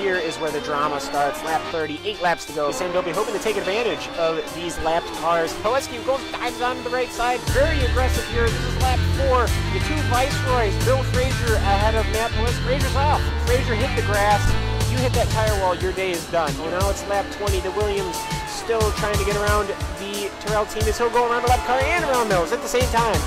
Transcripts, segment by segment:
here is where the drama starts. Lap 30, 8 laps to go. Sandobi hoping to take advantage of these lapped cars. Poleski goes, dives onto the right side. Very aggressive here. This is lap 4. The two Viceroys. Bill Frazier ahead of Matt Poleski. Frazier's off. Frazier hit the grass. You hit that tire wall, your day is done. You know, it's lap 20. The Williams still trying to get around the Terrell team as he'll go around the left car and around those at the same time.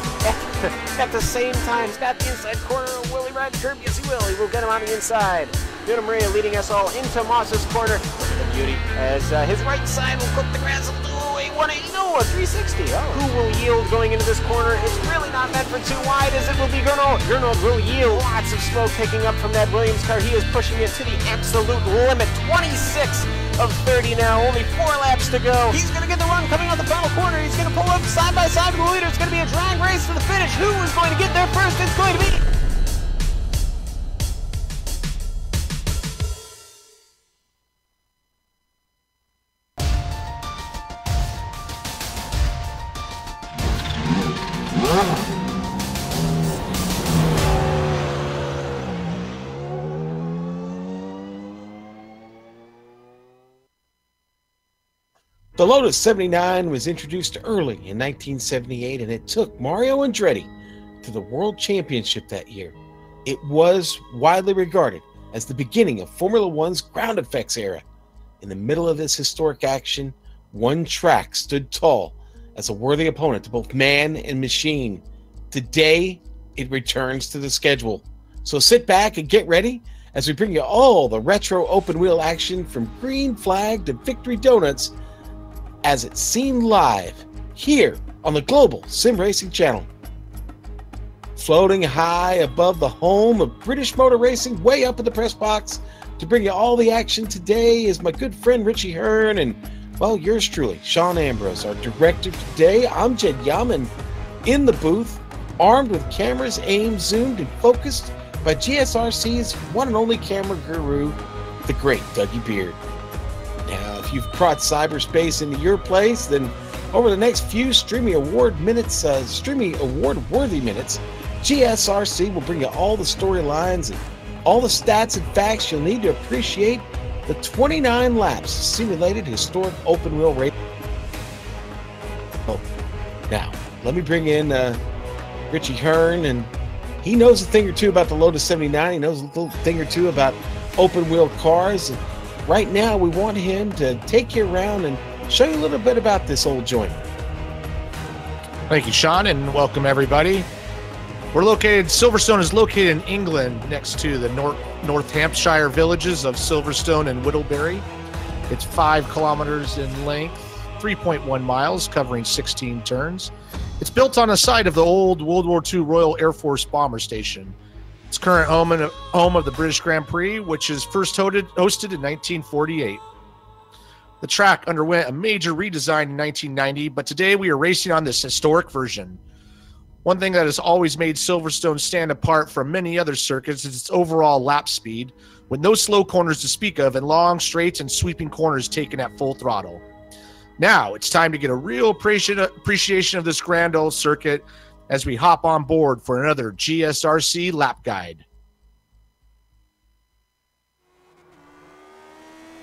At the same time. He's got the inside corner. Will he ride the curb? Yes, he will. He will get him on the inside. Vito Maria leading us all into Moss's corner. Look at the beauty as his right side will cook the grass. Oh, a 180, no, a 360. Oh. Who will yield going into this corner? It's really not meant for too wide as it will be Gernot. Gernot will yield. Lots of smoke picking up from that Williams car. He is pushing it to the absolute limit. 26 of 30 now. Only 4 laps to go. He's going to get the run coming out the final corner. He's going to pull up side by side with the leader. It's going to be a drag race for the finish. Who is going to get there first? It's going to be... The Lotus 79 was introduced early in 1978, and it took Mario Andretti to the World Championship that year. It was widely regarded as the beginning of Formula One's ground effects era. In the middle of this historic action, one track stood tall as a worthy opponent to both man and machine. Today, it returns to the schedule. So sit back and get ready as we bring you all the retro open-wheel action from Green Flag to Victory Donuts as it's seen live here on the Global SimRacing Channel. Floating high above the home of British motor racing, way up in the press box to bring you all the action today is my good friend Richie Hearn and, well, yours truly, Sean Ambrose, our director today. I'm Jed Yaman in the booth, armed with cameras aimed, zoomed, and focused by GSRC's one and only camera guru, the great Dougie Beard. Now, if you've brought cyberspace into your place, then over the next few streaming award-worthy minutes, GSRC will bring you all the storylines and all the stats and facts you'll need to appreciate the 29 laps of simulated historic open-wheel race. Oh, now, let me bring in Richie Hearn, and he knows a thing or two about the Lotus 79. He knows a little thing or two about open-wheel cars. And right now, we want him to take you around and show you a little bit about this old joint. Thank you, Sean, and welcome everybody. Silverstone is located in England next to the North Hampshire villages of Silverstone and Whittlebury. It's 5 kilometers in length, 3.1 miles, covering 16 turns. It's built on the site of the old World War II Royal Air Force bomber station. It's current home of the British Grand Prix, which is first hosted in 1948. The track underwent a major redesign in 1990, but today we are racing on this historic version. One thing that has always made Silverstone stand apart from many other circuits is its overall lap speed, with no slow corners to speak of and long straights and sweeping corners taken at full throttle. Now, it's time to get a real appreciation of this grand old circuit as we hop on board for another GSRC lap guide.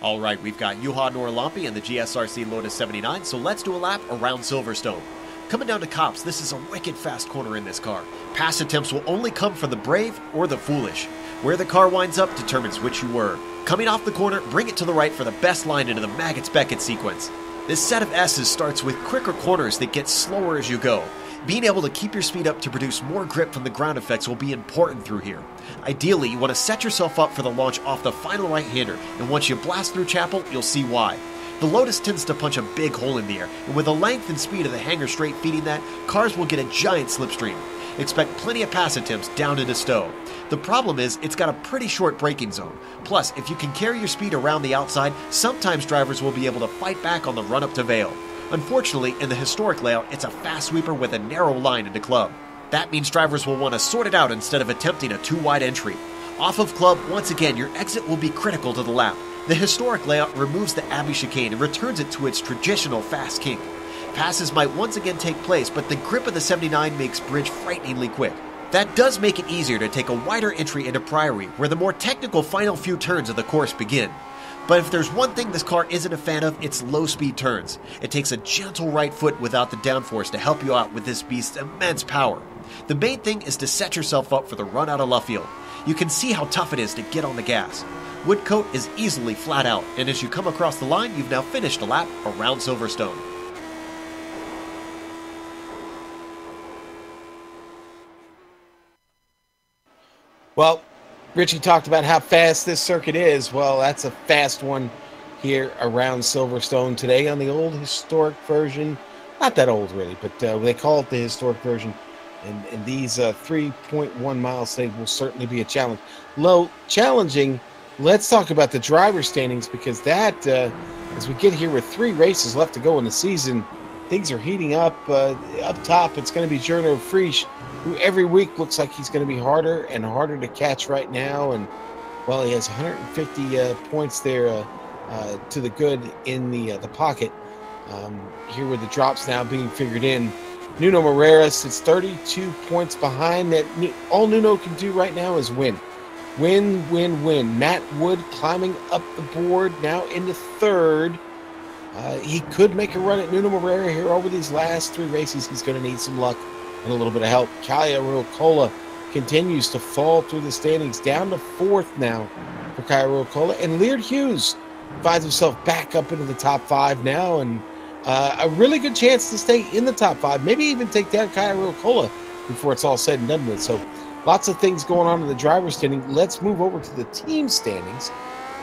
All right, we've got Juha Norlampi and the GSRC Lotus 79, so let's do a lap around Silverstone. Coming down to Cops, this is a wicked fast corner in this car. Pass attempts will only come from the brave or the foolish. Where the car winds up determines which you were. Coming off the corner, bring it to the right for the best line into the Maggots-Beckett sequence. This set of S's starts with quicker corners that get slower as you go. Being able to keep your speed up to produce more grip from the ground effects will be important through here. Ideally, you want to set yourself up for the launch off the final right-hander, and once you blast through Chapel, you'll see why. The Lotus tends to punch a big hole in the air, and with the length and speed of the hanger straight feeding that, cars will get a giant slipstream. Expect plenty of pass attempts down into Stowe. The problem is, it's got a pretty short braking zone. Plus, if you can carry your speed around the outside, sometimes drivers will be able to fight back on the run-up to Vale. Unfortunately, in the historic layout, it's a fast sweeper with a narrow line into Club. That means drivers will want to sort it out instead of attempting a too-wide entry. Off of Club, once again, your exit will be critical to the lap. The historic layout removes the Abbey chicane and returns it to its traditional fast kink. Passes might once again take place, but the grip of the 79 makes bridge frighteningly quick. That does make it easier to take a wider entry into Priory, where the more technical final few turns of the course begin. But if there's one thing this car isn't a fan of, it's low-speed turns. It takes a gentle right foot without the downforce to help you out with this beast's immense power. The main thing is to set yourself up for the run out of Luffield. You can see how tough it is to get on the gas. Woodcote is easily flat out, and as you come across the line, you've now finished a lap around Silverstone. Well, Richie talked about how fast this circuit is. Well, that's a fast one here around Silverstone today on the old historic version. Not that old, really, but they call it the historic version. And these 3.1 miles today will certainly be a challenge. Challenging. Let's talk about the driver standings, because that, as we get here with 3 races left to go in the season, things are heating up. Up top, it's going to be Gernot Frisch, who every week looks like he's going to be harder and harder to catch right now. And, well, he has 150 points there to the good in the pocket. Here with the drops now being figured in. Nuno Moreira sits 32 points behind. That all Nuno can do right now is win. Win, win, win. Matt Wood climbing up the board now into 3rd. He could make a run at Nuno Moreira here over these last 3 races. He's going to need some luck and a little bit of help. Kaya Ruokola continues to fall through the standings, down to 4th now for Kaya Ruokola. And Leard Hughes finds himself back up into the top 5 now, and a really good chance to stay in the top 5, maybe even take down Kaya Ruokola before it's all said and done with. So lots of things going on in the driver's standing. Let's move over to the team standings.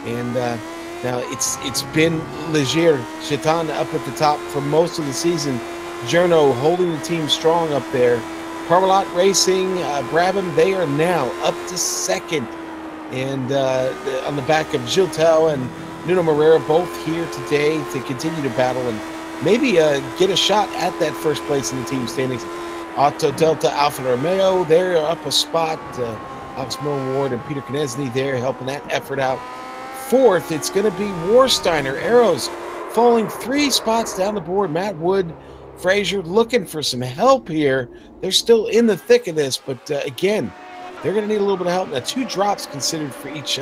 And now it's been Leger Chetan up at the top for most of the season. Journo holding the team strong up there. Parmalat Racing, Brabham, they are now up to second. And on the back of Giltel and Nuno Moreira, both here today to continue to battle and maybe get a shot at that first place in the team standings. Auto Delta Alfa Romeo, they're up a spot. Alex Ward and Peter Knesny there helping that effort out. Fourth, it's going to be Warsteiner Arrows falling 3 spots down the board. Matt Wood, Frazier looking for some help here. They're still in the thick of this, but again, they're going to need a little bit of help. Now, 2 drops considered for each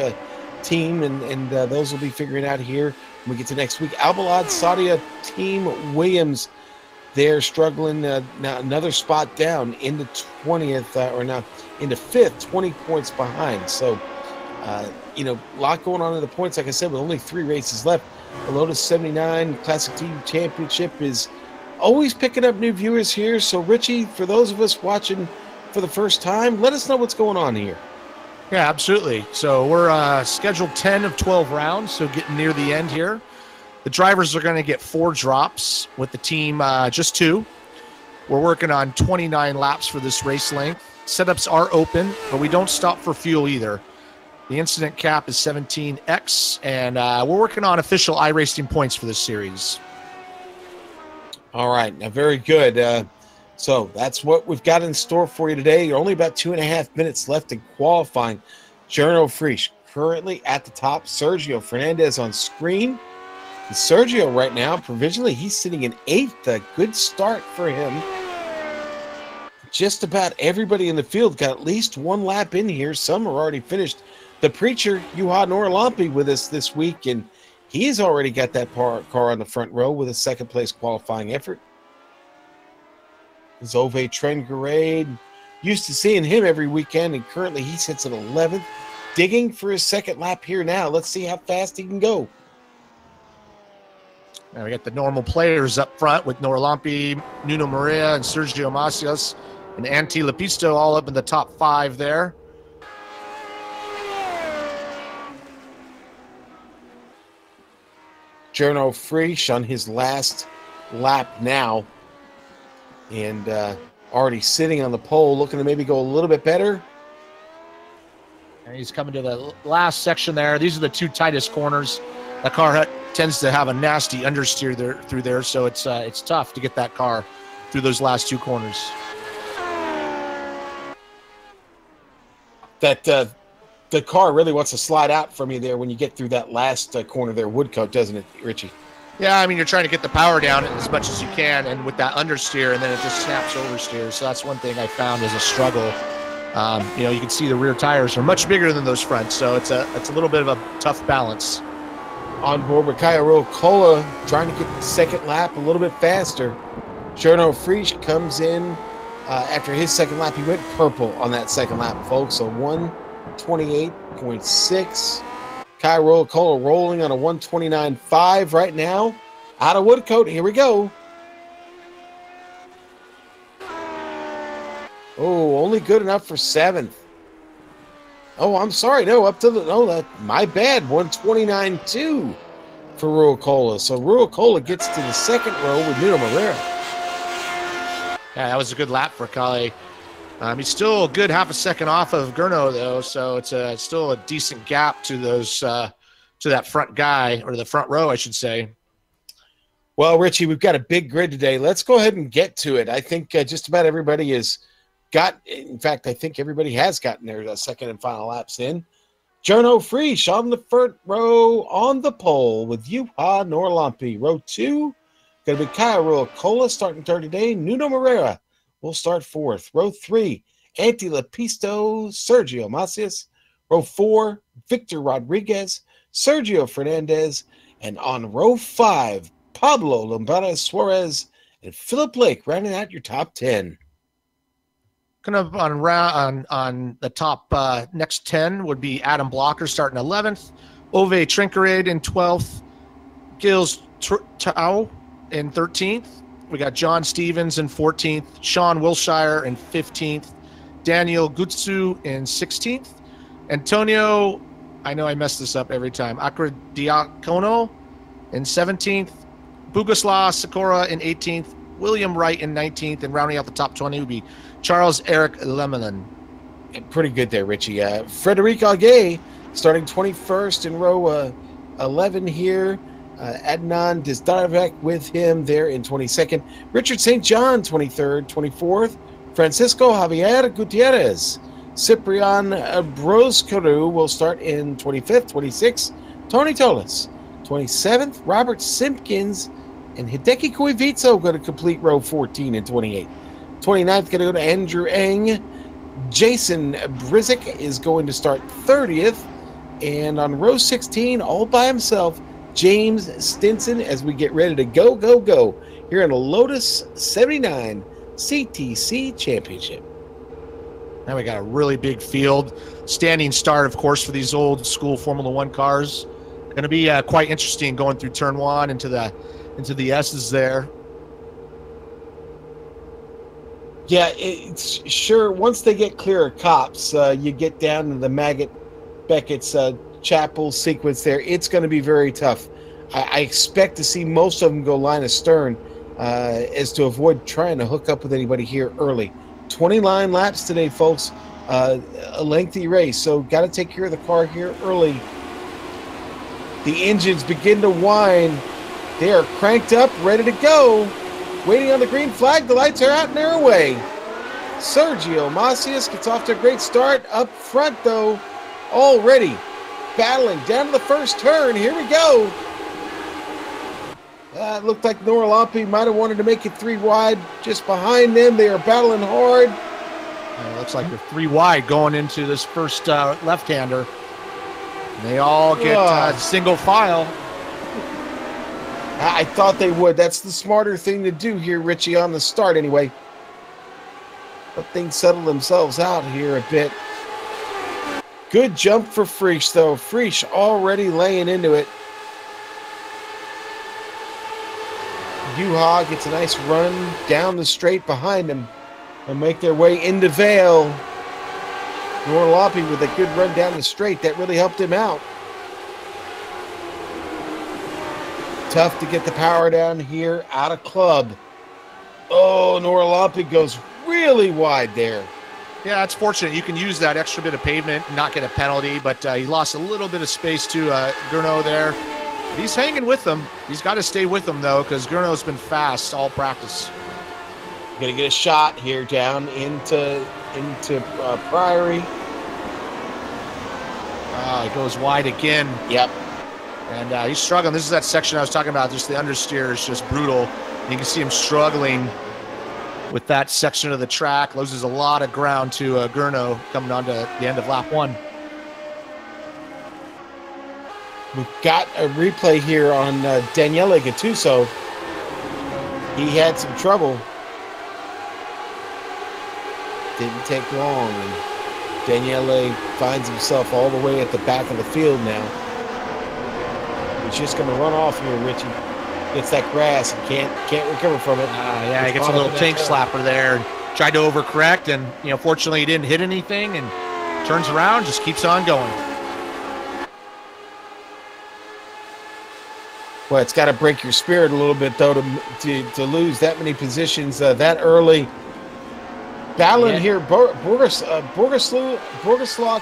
team, and those will be figuring out here when we get to next week. Albalad, Saudia, Team Williams, they're struggling now, another spot down into 20th, or now into 5th, 20 points behind. So, a lot going on in the points. Like I said, with only 3 races left, the Lotus 79 Classic Team Championship is always picking up new viewers here. So, Richie, for those of us watching for the first time, let us know what's going on here. Yeah, absolutely. So we're scheduled 10 of 12 rounds, so getting near the end here. The drivers are going to get 4 drops, with the team just 2. We're working on 29 laps for this race length. Setups are open, but we don't stop for fuel either. The incident cap is 17x, and we're working on official iRacing points for this series. All right, now very good. So that's what we've got in store for you today. You're only about 2.5 minutes left in qualifying. Jarno Frisch currently at the top. Sergio Fernandez on screen. And Sergio right now, provisionally, he's sitting in 8th. A good start for him. Just about everybody in the field got at least 1 lap in here. Some are already finished. The preacher, Juha Norlampi, with us this week, and he's already got that car on the front row with a second-place qualifying effort. Zove Trengarade, used to seeing him every weekend, and currently he sits at 11th, digging for his second lap here now. Let's see how fast he can go. Now we got the normal players up front with Norlampi, Nuno Maria, and Sergio Macias, and Antti Lepisto all up in the top 5 there. Jarno Frisch on his last lap now. And already sitting on the pole, looking to maybe go a little bit better. And he's coming to the last section there. These are the 2 tightest corners. That car tends to have a nasty understeer through there, so it's tough to get that car through those last 2 corners. That the car really wants to slide out from you there when you get through that last corner there, Woodcote, doesn't it, Richie? Yeah, I mean, you're trying to get the power down as much as you can, and with that understeer, and then it just snaps oversteer. So that's one thing I found is a struggle. You can see the rear tires are much bigger than those fronts, so it's a little bit of a tough balance. On board with Caio Cola, trying to get the second lap a little bit faster. Jarno Frisch comes in after his second lap. He went purple on that second lap, folks. So 128.6. Caio Cola rolling on a 129.5 right now. Out of Woodcote, here we go. Oh, only good enough for 7th. Oh, I'm sorry. No, my bad. 129.2 for Ruocola. So Ruocola gets to the second row with Nuno Moreira. Yeah, that was a good lap for Kale. He's still a good half a second off of Gurno, though, so it's still a decent gap to those to that front guy, or the front row, I should say. Well, Richie, we've got a big grid today. Let's go ahead and get to it. I think just about everybody has got. In fact, I think everybody has gotten their second and final laps in. Jarno Frisch on the front row on the pole with Juha Norlampi. Row 2, going to be Caio Cola starting 3rd today. Nuno Moreira will start 4th. Row 3, Antti Lepisto, Sergio Macias. Row 4, Victor Rodriguez, Sergio Fernandez. And on row 5, Pablo Lombana Suarez and Philip Lake rounding out your top 10. Kind of on the top next 10 would be Adam Blocker starting 11th, Ove Trinkerade in 12th, Gilles Tao in 13th. We got John Stevens in 14th, Sean Wilshire in 15th, Daniel Gutsu in 16th, Antonio, I know I mess this up every time, Acrediacono in 17th, Bugaslaw Sakura in 18th, William Wright in 19th, and rounding out the top 20 would be Charles Eric Lemelin. Pretty good there, Richie. Frederic Auguet starting 21st in row 11 here. Adnan Dizdarevic with him there in 22nd. Richard St. John, 23rd, 24th. Francisco Javier Gutierrez. Cyprian Broscaru will start in 25th, 26th. Tony Tolis, 27th. Robert Simpkins and Hideki Koivitso going to complete row 14 and 28. 29th going to go to Andrew Eng. Jason Brizik is going to start 30th. And on row 16, all by himself, James Stinson, as we get ready to go here in a Lotus 79 CTC Championship. Now we got a really big field. Standing start, of course, for these old school Formula One cars. Going to be quite interesting going through turn one into the S's there. Yeah, it's sure. Once they get clear of Cops, you get down to the Beckett's Chapel sequence there. It's going to be very tough. I expect to see most of them go line of stern as to avoid trying to hook up with anybody here early. 29 laps today, folks. A lengthy race, so got to take care of the car here early. The engines begin to whine. They are cranked up, ready to go. Waiting on the green flag. The lights are out and they're away. Sergio Macias gets off to a great start. Up front, though, already battling down to the first turn. Here we go. It looked like Nora Lampe might have wanted to make it 3 wide. Just behind them, they are battling hard. It looks like they're 3 wide going into this first left-hander. They all get single file. I thought they would. That's the smarter thing to do here, Richie, on the start anyway. Let things settle themselves out here a bit. Good jump for Frisch, though. Frisch already laying into it. Juha gets a nice run down the straight behind him and make their way into Vale. Nora Lampe with a good run down the straight. That really helped him out. Tough to get the power down here out of club. Oh, Nora Lampe goes really wide there. Yeah, it's fortunate. You can use that extra bit of pavement and not get a penalty, but he lost a little bit of space to Gurno there. He's hanging with them. He's got to stay with them, though, because Gurno's been fast all practice. Going to get a shot here down into Priory. He goes wide again. Yep. And he's struggling. This is that section I was talking about. Just the understeer is just brutal. You can see him struggling with that section of the track. Loses a lot of ground to Gurno coming on to the end of lap 1. We've got a replay here on Daniele Gattuso. He had some trouble. Didn't take long. And Daniele finds himself all the way at the back of the field now. He's just going to run off here, Richie. Gets that grass and can't recover from it. Yeah, he gets a little tank slapper there. And tried to overcorrect, and fortunately he didn't hit anything, and turns around, just keeps on going. Well, it's got to break your spirit a little bit, though, to lose that many positions that early. Battling here, Borgeslaw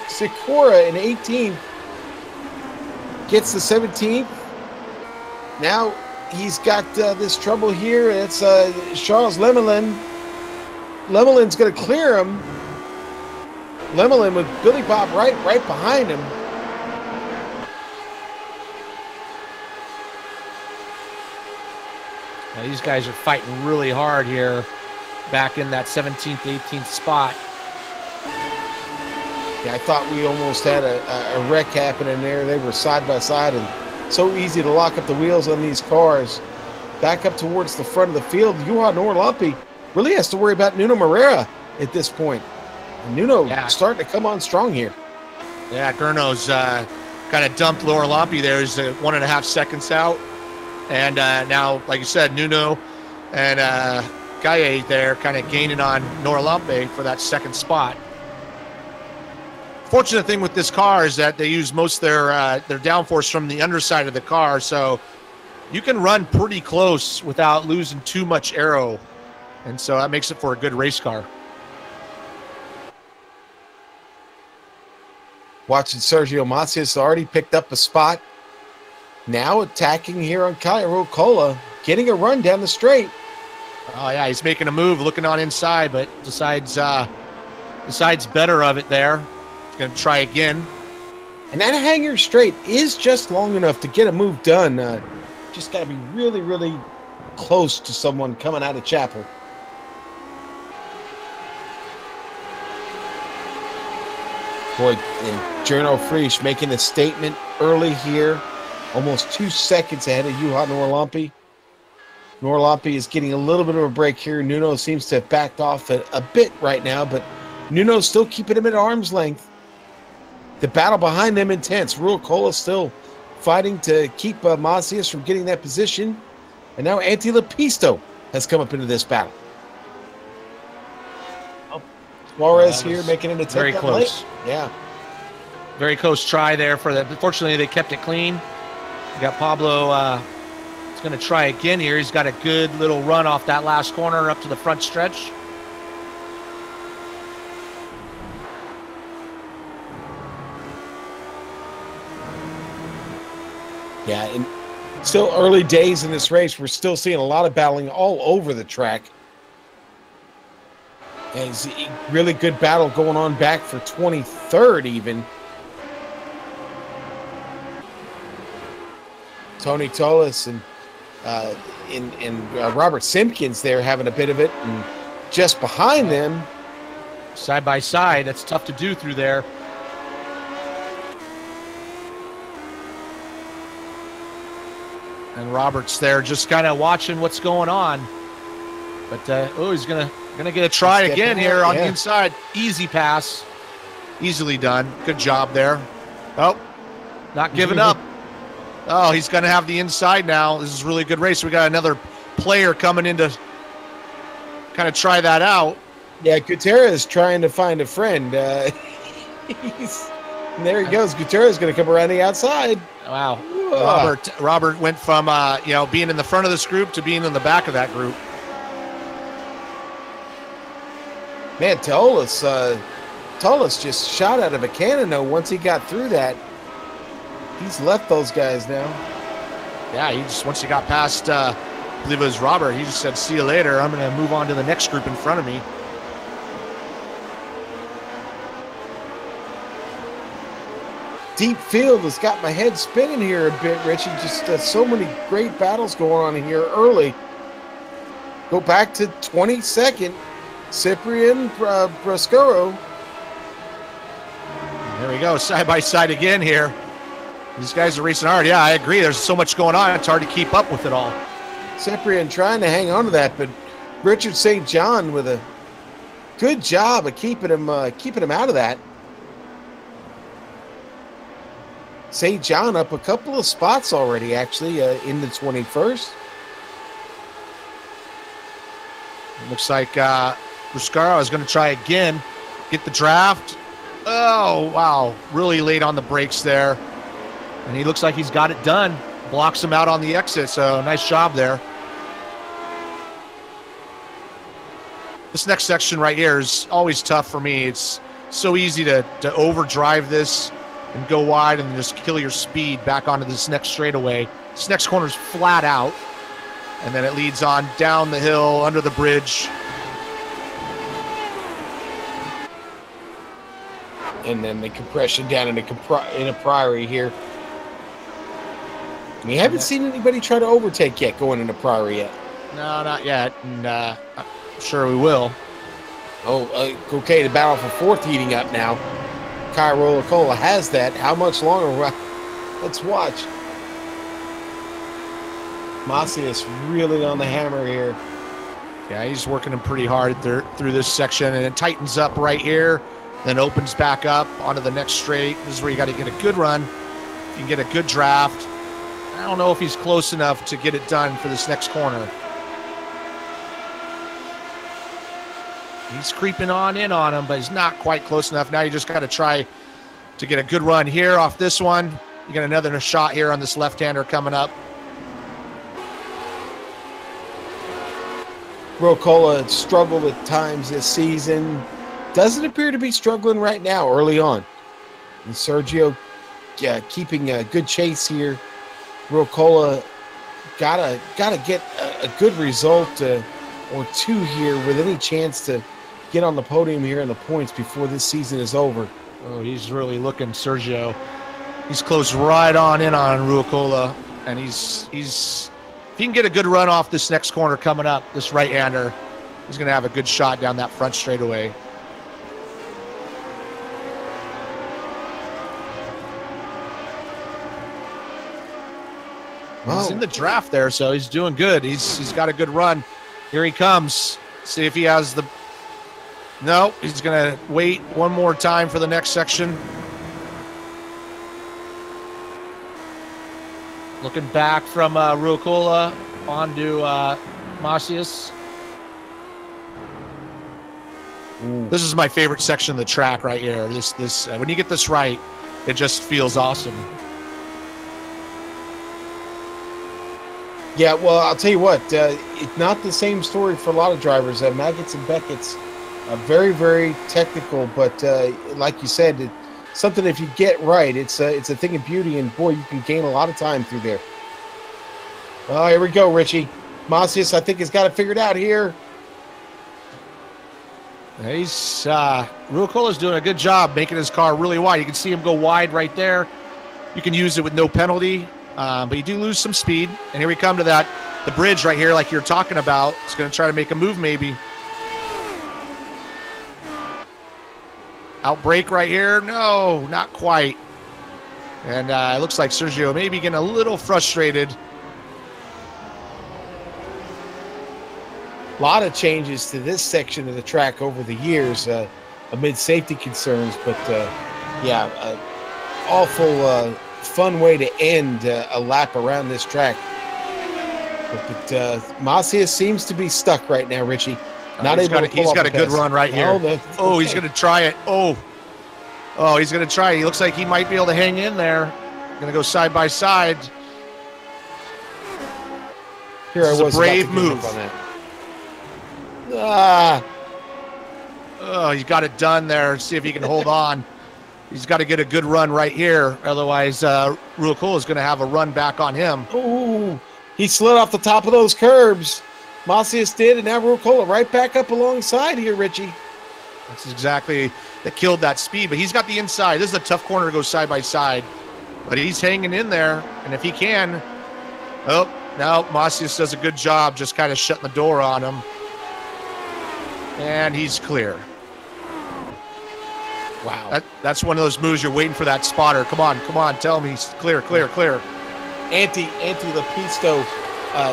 Sikora in 18th. Gets the 17th. Now he's got this trouble here. It's Charles Lemelin. Lemelin's going to clear him. Lemelin with Billy Bob right behind him. Now these guys are fighting really hard here, back in that 17th, 18th spot. Yeah, I thought we almost had a wreck happening there. They were side by side, and so easy to lock up the wheels on these cars. Back up towards the front of the field. Juha Nora Lampe really has to worry about Nuno Moreira at this point. And Nuno starting to come on strong here. Yeah, Gurno's kind of dumped Nora Lampe there. He's 1.5 seconds out. And now, like you said, Nuno and Gaye there kind of gaining on Nora Lampe for that second spot. Fortunate thing with this car is that they use most of their downforce from the underside of the car, so you can run pretty close without losing too much aero And so that makes it for a good race car. Watching Sergio Macias already picked up a spot. Now attacking here on Cairo Cola, getting a run down the straight. Oh yeah, he's making a move, looking on inside, but decides better of it there. He's going to try again. And that hanger straight is just long enough to get a move done. Just got to be really, really close to someone coming out of Chapel. Boy, and Journo Frisch making a statement early here. Almost 2 seconds ahead of Juha Norlampi. Norlampi is getting a little bit of a break here. Nuno seems to have backed off a bit right now, but Nuno's still keeping him at arm's length. The battle behind them intense. Ruel Cola still fighting to keep Macias from getting that position. And now Antti Lepisto has come up into this battle. Oh, Suarez here making an attempt. Very close. Yeah. Very close try there for that. Fortunately, they kept it clean. You got Pablo is going to try again here. He's got a good little run off that last corner up to the front stretch. Yeah, and still early days in this race. We're still seeing a lot of battling all over the track. And it's a really good battle going on back for 23rd even. Tony Tolis and Robert Simpkins there having a bit of it. And just behind them. Side by side, that's tough to do through there. And Robert's there just kind of watching what's going on. But, he's gonna get a try again here on the inside. Easy pass. Easily done. Good job there. Oh, not giving up. Oh, he's going to have the inside now. This is a really good race. We got another player coming in to kind of try that out. Yeah, Gutierrez trying to find a friend. And there he goes. Gutierrez going to come around the outside. Wow. Robert went from being in the front of this group to being in the back of that group. Man, Tolis just shot out of a cannon though. Once he got through that, he's left those guys now. Yeah, once he got past, I believe it was Robert, he just said, "See you later. I'm going to move on to the next group in front of me." Deep field has got my head spinning here a bit, Richie. Just so many great battles going on here early. Go back to 22nd, Cyprian Brascuro. There we go, side by side again here. These guys are racing hard. Yeah, I agree. There's so much going on. It's hard to keep up with it all. Cyprian trying to hang on to that, but Richard St. John with a good job of keeping him out of that. St. John up a couple of spots already, actually, in the 21st. Looks like Bruscaro is going to try again, get the draft. Oh, wow. Really late on the brakes there. And he looks like he's got it done. Blocks him out on the exit, so nice job there. This next section right here is always tough for me. It's so easy to overdrive this and go wide and just kill your speed back onto this next straightaway. This next corner is flat out, and then it leads on down the hill, under the bridge. And then the compression down in a Priory here. We haven't seen anybody try to overtake yet going into Priory yet. No, not yet, and I'm sure we will. Okay, the battle for fourth heating up now. Cairo Cola has that. How much longer? Let's watch. Macias really on the hammer here. Yeah, he's working him pretty hard through this section, and it tightens up right here, then opens back up onto the next straight. This is where you got to get a good run. You can get a good draft. I don't know if he's close enough to get it done for this next corner. He's creeping in on him, but he's not quite close enough. Now you just got to try to get a good run here off this one. You got another shot here on this left-hander coming up. Rucola struggled at times this season. Doesn't appear to be struggling right now early on. And Sergio keeping a good chase here. Rucola gotta get a good result or two here with any chance to get on the podium here in the points before this season is over. Oh, he's really looking, Sergio. He's closed right on in on Rucola, and he's if he can get a good run off this next corner coming up, this right-hander, he's going to have a good shot down that front straightaway. Wow. He's in the draft there, so he's doing good. He's got a good run. Here he comes. See if he has the... No, he's going to wait one more time for the next section. Looking back from Rucola onto Macias. This is my favorite section of the track right here. This when you get this right, it just feels awesome. Yeah, well, I'll tell you what, it's not the same story for a lot of drivers. Maggots and Beckett's very, very technical, but like you said, something if you get right, it's a thing of beauty, and boy, you can gain a lot of time through there. Oh, here we go, Richie. Macias, I think, has got it figured out here. He's Rucola's doing a good job making his car really wide. You can see him go wide right there. You can use it with no penalty, but you do lose some speed. And here we come to the bridge right here, like you're talking about. It's going to try to make a move, maybe. Outbreak right here. No, not quite. And it looks like Sergio maybe getting a little frustrated. A lot of changes to this section of the track over the years amid safety concerns, but yeah, awful fun way to end a lap around this track. But Macias seems to be stuck right now, Richie. Not able to pull he's off got a good pass. run right here. Oh, he's going to try it. Oh, he's going to try it. He looks like he might be able to hang in there. Going to go side by side. Here I was. A brave move. On that. Ah. Oh, he's got it done there. See if he can hold on. He's got to get a good run right here. Otherwise, Rucola is going to have a run back on him. Oh, he slid off the top of those curbs. Macias did, and now Rucola right back up alongside here, Richie. That's exactly that killed that speed, but he's got the inside. This is a tough corner to go side by side, but he's hanging in there, and if he can, oh, now Macias does a good job just kind of shutting the door on him, and he's clear. Wow. That's one of those moves you're waiting for that spotter. Come on, tell him he's clear. Anti Lepisto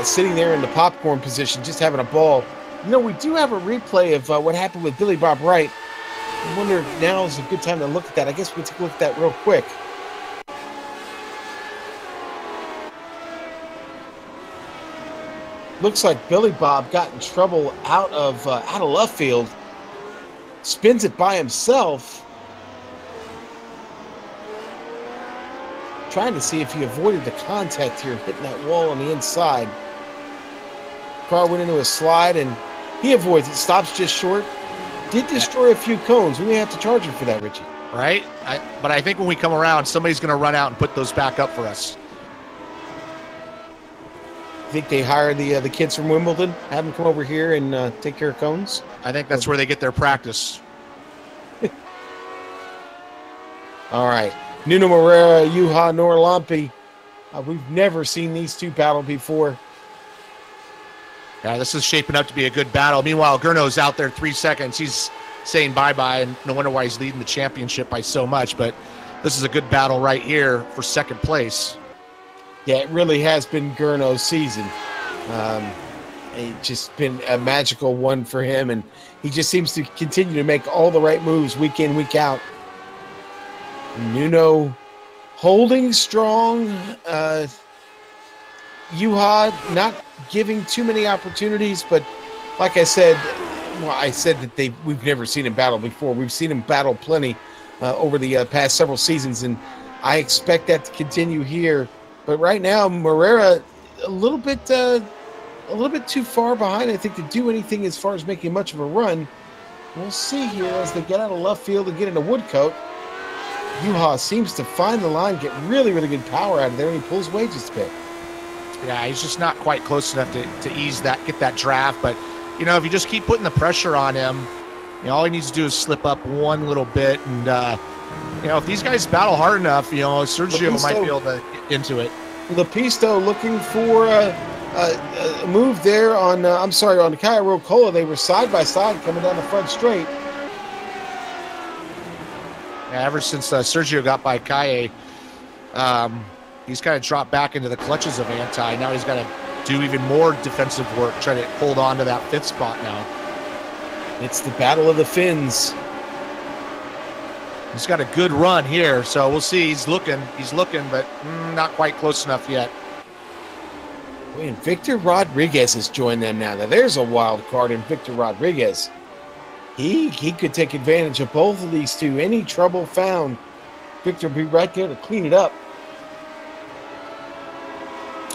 sitting there in the popcorn position, just having a ball. You know, we do have a replay of what happened with Billy Bob Wright. I wonder if now is a good time to look at that. I guess we'll take a look at that real quick. Looks like Billy Bob got in trouble out of left field. Spins it by himself. Trying to see if he avoided the contact here, hitting that wall on the inside. Car went into a slide, and he avoids it. Stops just short. Did destroy a few cones. We may have to charge him for that, Richie. Right? But I think when we come around, somebody's going to run out and put those back up for us. Think they hire the kids from Wimbledon, have them come over here and take care of cones? I think that's where they get their practice. All right. Nuno Moreira, Juha Norlampi. We've never seen these two battle before. Yeah, this is shaping up to be a good battle. Meanwhile, Gurno's out there 3 seconds. He's saying bye-bye, and no wonder why he's leading the championship by so much. But this is a good battle right here for second place. Yeah, it really has been Gurno's season. It's just been a magical one for him, and he just seems to continue to make all the right moves week in, week out. Nuno holding strong. Juha not giving too many opportunities, but like I said, I said that we've never seen him battle before. We've seen him battle plenty over the past several seasons, and I expect that to continue here. But right now, Moreira a little bit a little bit too far behind, I think, to do anything as far as making much of a run. We'll see here as they get out of left field and get into Woodcote. Juha seems to find the line, get really, really good power out of there, and he pulls away just a bit. Yeah, he's just not quite close enough to ease that, get that draft. But, you know, if you just keep putting the pressure on him, you know, all he needs to do is slip up one little bit. And, you know, if these guys battle hard enough, you know, Sergio might be able to get into it. Lepisto looking for a move there on, on Kaya Ruokola. They were side by side coming down the front straight. Yeah, ever since Sergio got by Kaye, he's kind of dropped back into the clutches of Anti. Now he's got to do even more defensive work, try to hold on to that fifth spot now. It's the battle of the Finns. He's got a good run here, so we'll see. He's looking, but not quite close enough yet. And Victor Rodriguez has joined them now. Now there's a wild card in Victor Rodriguez. He could take advantage of both of these two. Any trouble found, Victor will be right there to clean it up.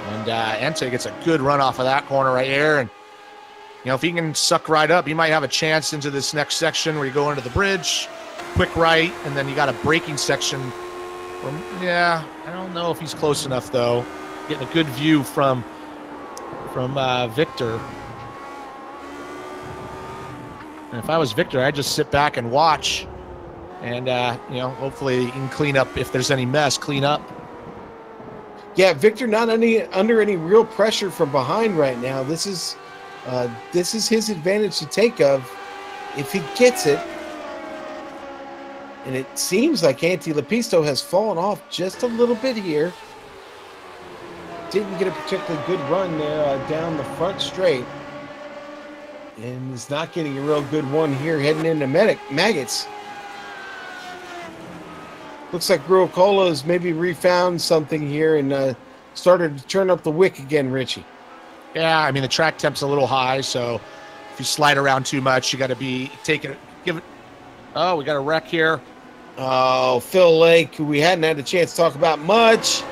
And Ente gets a good run off of that corner right there. And, you know, if he can suck right up, he might have a chance into this next section where you go into the bridge, quick right, and then you got a braking section. Yeah, I don't know if he's close enough, though. Getting a good view from Victor. And if I was Victor, I'd just sit back and watch. And, you know, hopefully he can clean up. If there's any mess, clean up. Yeah, Victor not under any real pressure from behind right now. This is his advantage to take of if he gets it. And it seems like Antti Lepisto has fallen off just a little bit here. Didn't get a particularly good run there down the front straight. And is not getting a real good one here heading into Maggots. Looks like Ruocola's maybe refound something here and started to turn up the wick again, Richie. Yeah, I mean, the track temp's a little high, so if you slide around too much, you got to give it. Oh, we got a wreck here. Oh, Phil Lake, who we hadn't had a chance to talk about much.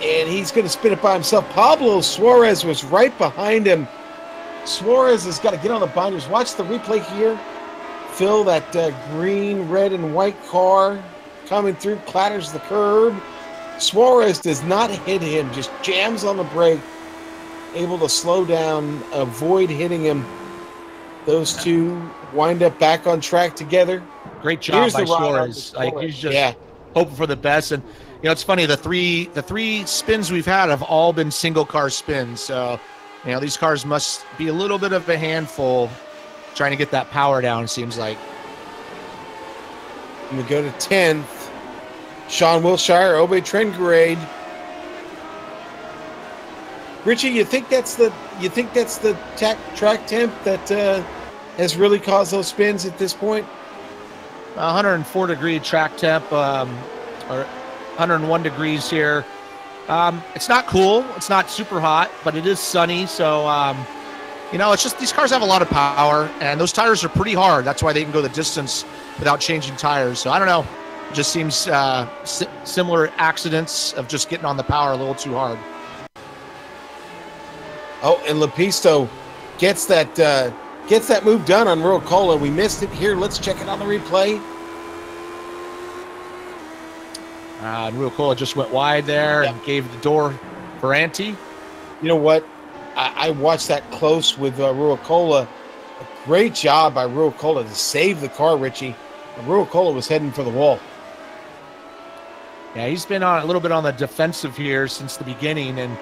And he's going to spin it by himself. Pablo Suarez was right behind him. Suarez has got to get on the binders. Watch the replay here. Phil, that green, red, and white car coming through, clatters the curb. Suarez does not hit him, just jams on the brake, able to slow down, avoid hitting him. Those two wind up back on track together. Great job by Suarez. Like, he's just hoping for the best. And, you know, it's funny, the three spins we've had have all been single car spins. So, you know, these cars must be a little bit of a handful trying to get that power down, it seems like. And we go to 10th. Sean Wilshire, Obe Trengrade. Richie, you think that's the track temp that has really caused those spins at this point? 104 degree track temp, or 101 degrees here. It's not cool. It's not super hot, but it is sunny. So, you know, it's just these cars have a lot of power, and those tires are pretty hard. That's why they can go the distance without changing tires. So I don't know. It just seems similar accidents of just getting on the power a little too hard. Oh, and Lepisto gets that move done on Ruokola. We missed it here. Let's check it on the replay. And Ruokola just went wide there and gave the door for Antti. You know what? I watched that close with Ruokola. A great job by Ruokola to save the car, Richie. Ruokola was heading for the wall. Yeah, he's been on a little bit on the defensive here since the beginning. And,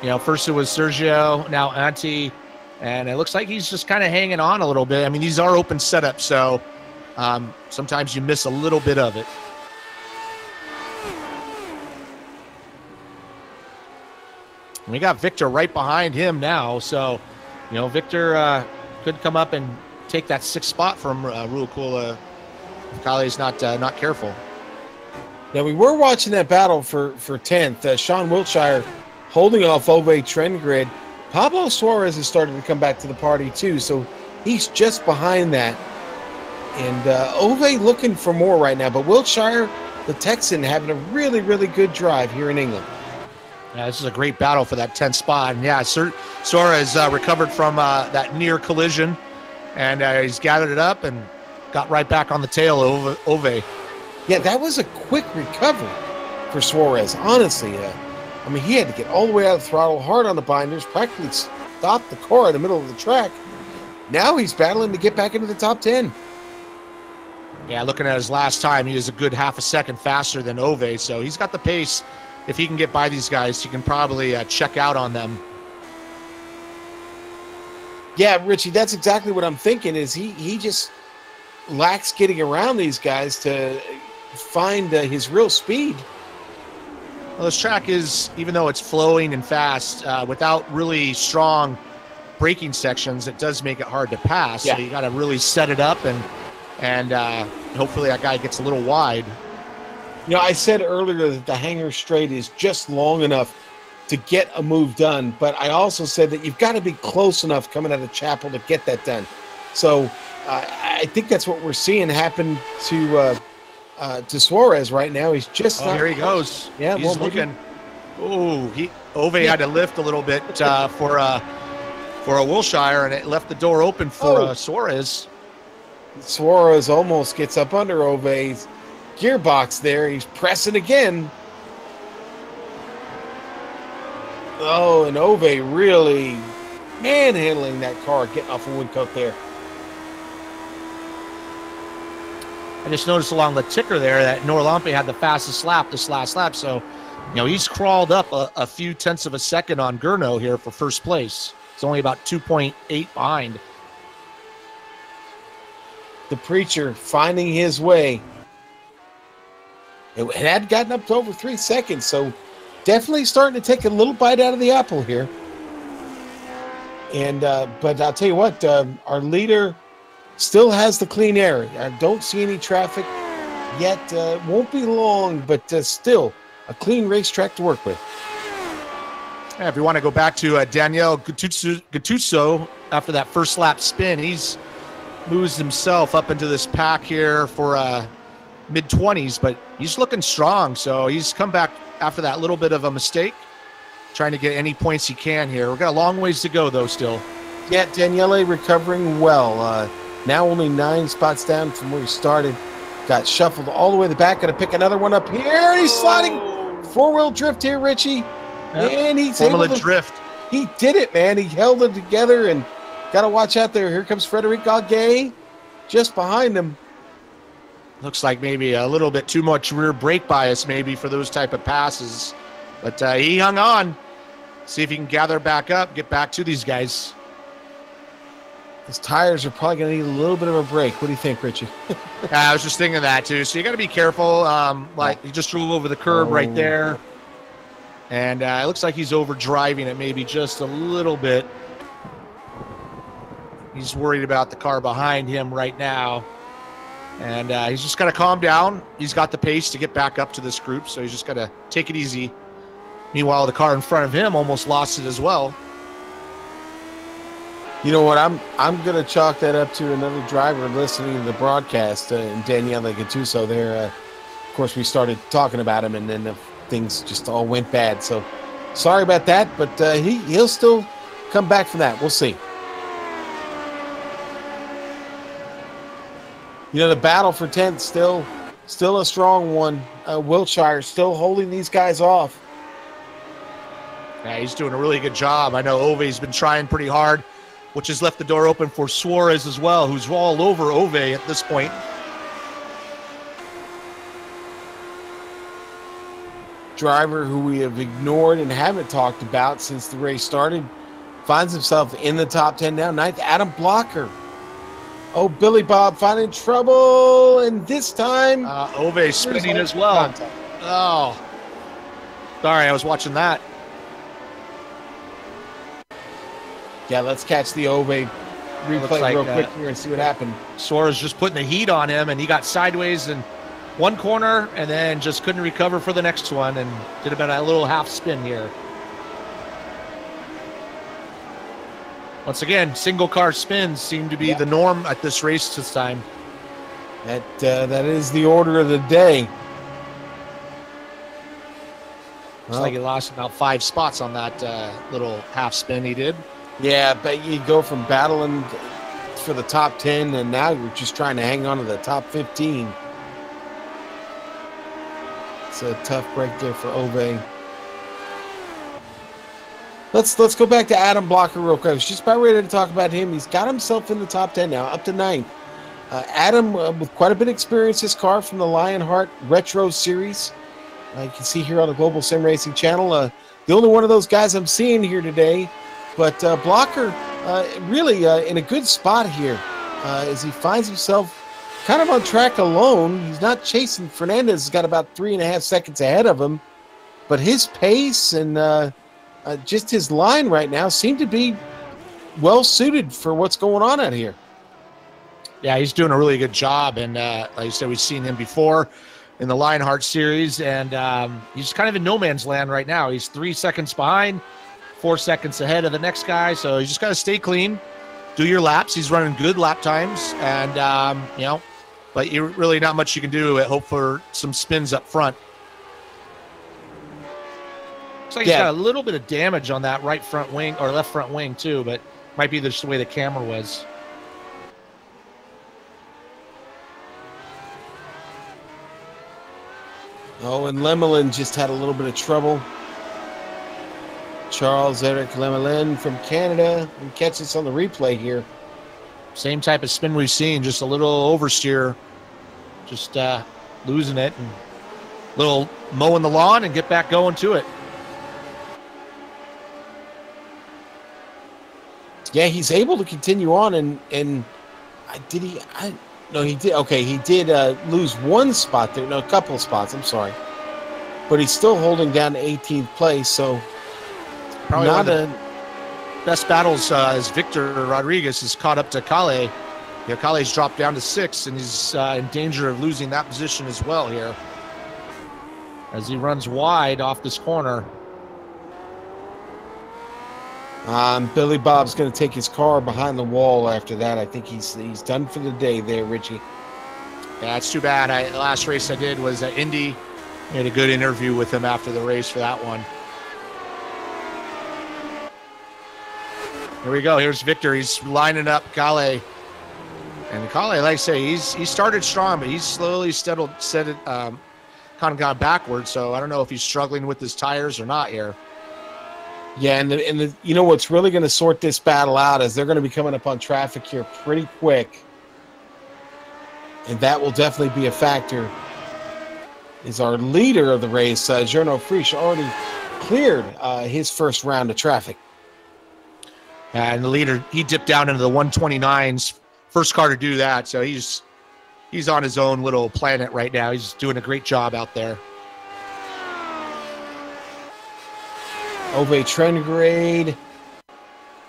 you know, first it was Sergio, now Antti. And it looks like he's just kind of hanging on a little bit. I mean, these are open setups, so sometimes you miss a little bit of it. And we got Victor right behind him now, so, you know, Victor could come up and take that sixth spot from Ruokola if Kale's not careful. Now, we were watching that battle for 10th. Sean Wiltshire holding off Ove Trengrid. Pablo Suarez has started to come back to the party, too, so he's just behind that. And Ove looking for more right now, but Wiltshire, the Texan, having a really, really good drive here in England. Yeah, this is a great battle for that 10th spot. And yeah, Suarez recovered from that near collision, and he's gathered it up and got right back on the tail of Ove. Yeah, that was a quick recovery for Suarez, honestly. I mean, he had to get all the way out of the throttle, hard on the binders, practically stop the car in the middle of the track. Now he's battling to get back into the top 10. Yeah, looking at his last time, he was a good half a second faster than Ove, so he's got the pace. If he can get by these guys, he can probably check out on them. Yeah, Richie, that's exactly what I'm thinking, is he just lacks getting around these guys to find his real speed. Well, this track is, even though it's flowing and fast, without really strong braking sections, it does make it hard to pass. Yeah. So you got to really set it up, and hopefully that guy gets a little wide. You know, I said earlier that the hanger straight is just long enough to get a move done, but I also said that you've got to be close enough coming out of Chapel to get that done. So I think that's what we're seeing happen to Suarez right now. He's just here he goes. Yeah, he's looking. Oh, Ove had to lift a little bit for a Wilshire, and it left the door open for Suarez. Suarez almost gets up under Ove's gearbox there. He's pressing again. Oh, and Ove really manhandling that car, getting off a Woodcote there. I just noticed along the ticker there that Norlampe had the fastest lap this last lap. So, you know, he's crawled up a few tenths of a second on Gurno here for first place. It's only about 2.8 behind. The Preacher finding his way. It had gotten up to over 3 seconds, so definitely starting to take a little bite out of the apple here. And but I'll tell you what, our leader still has the clean air. I don't see any traffic yet. Won't be long, but still a clean racetrack to work with. Yeah, if you want to go back to Daniel Gattuso after that first lap spin, he's moves himself up into this pack here for mid-20s, but he's looking strong. So he's come back after that little bit of a mistake, trying to get any points he can here. We've got a long ways to go, though, still. Yeah, Daniele recovering well. Now only 9 spots down from where he started. Got shuffled all the way to the back. Going to pick another one up here. He's sliding. Four-wheel drift here, Richie. Yep. And he's Formula able to drift. He did it, man. He held it together, and got to watch out there. Here comes Frederic Gaguet just behind him. Looks like maybe a little bit too much rear brake bias maybe for those type of passes. But he hung on. See if he can gather back up, get back to these guys. His tires are probably going to need a little bit of a break. What do you think, Richie? I was just thinking that too. So you got to be careful. Like he just drove over the curb right there. And it looks like he's over driving it maybe just a little bit. He's worried about the car behind him right now. And he's just got to calm down. He's got the pace to get back up to this group, so he's just got to take it easy. Meanwhile, the car in front of him almost lost it as well. You know what? I'm going to chalk that up to another driver listening to the broadcast, and Daniele Gattuso there. Of course, we started talking about him, and then things just all went bad. So sorry about that, but he'll still come back from that. We'll see. You know, the battle for 10th still a strong one. Wilshire still holding these guys off. Yeah, he's doing a really good job. I know Ove's been trying pretty hard, which has left the door open for Suarez as well, who's all over Ove at this point. Driver who we have ignored and haven't talked about since the race started finds himself in the top 10 now. 9th, Adam Blocker. Oh, Billy Bob finding trouble, and this time Ove spinning as well. Oh, sorry, I was watching that. Yeah, let's catch the Ove replay real quick here and see what happened. Suarez just putting the heat on him, and he got sideways in one corner and then just couldn't recover for the next one and did about a little half spin here. Once again, single car spins seem to be the norm at this race this time. That is the order of the day. Looks like he lost about 5 spots on that little half spin he did. Yeah, but you go from battling for the top 10, and now you're just trying to hang on to the top 15. It's a tough break there for Ove. Let's go back to Adam Blocker real quick. I was just about ready to talk about him. He's got himself in the top 10 now, up to 9th. Adam, with quite a bit of experience, his car from the Lionheart Retro Series. You can see here on the Global SimRacing Channel. The only one of those guys I'm seeing here today. But Blocker really in a good spot here as he finds himself kind of on track alone. He's not chasing. Fernandez has got about 3.5 seconds ahead of him. But his pace and just his line right now seem to be well suited for what's going on out here. Yeah, he's doing a really good job. And like I said, we've seen him before in the Lionheart series. And he's kind of in no man's land right now. He's 3 seconds behind, 4 seconds ahead of the next guy. So you just got to stay clean, do your laps. He's running good lap times. And, but you're really not much you can do. Hope for some spins up front. Looks like he's got a little bit of damage on that right front wing or left front wing too, but might be just the way the camera was. Oh, and Lemelin just had a little bit of trouble. Charles-Eric Lemelin from Canada. And catch this on the replay here. Same type of spin we've seen, just a little oversteer. Just losing it. And little mowing the lawn and get back going to it. Yeah, he's able to continue on. And did he? No, he did. Okay, he did lose 1 spot there. No, a couple of spots. I'm sorry. But he's still holding down to 18th place. So probably not one of the best battles as Victor Rodriguez is caught up to Kale. Yeah, Kale's dropped down to 6th, and he's in danger of losing that position as well here as he runs wide off this corner. Billy Bob's going to take his car behind the wall after that. I think he's done for the day there, Richie. Yeah, it's too bad. The last race I did was at Indy. I had a good interview with him after the race for that one. Here we go. Here's Victor. He's lining up Kale. And Kale, like I say, he started strong, but he's slowly kind of gone backwards. So I don't know if he's struggling with his tires or not here. Yeah, and you know what's really going to sort this battle out is they're going to be coming up on traffic here pretty quick. And that will definitely be a factor. Is our leader of the race, Journo Frisch, already cleared his first round of traffic. And the leader, he dipped down into the 129s. First car to do that, so he's on his own little planet right now. He's doing a great job out there. Ove Trengrade.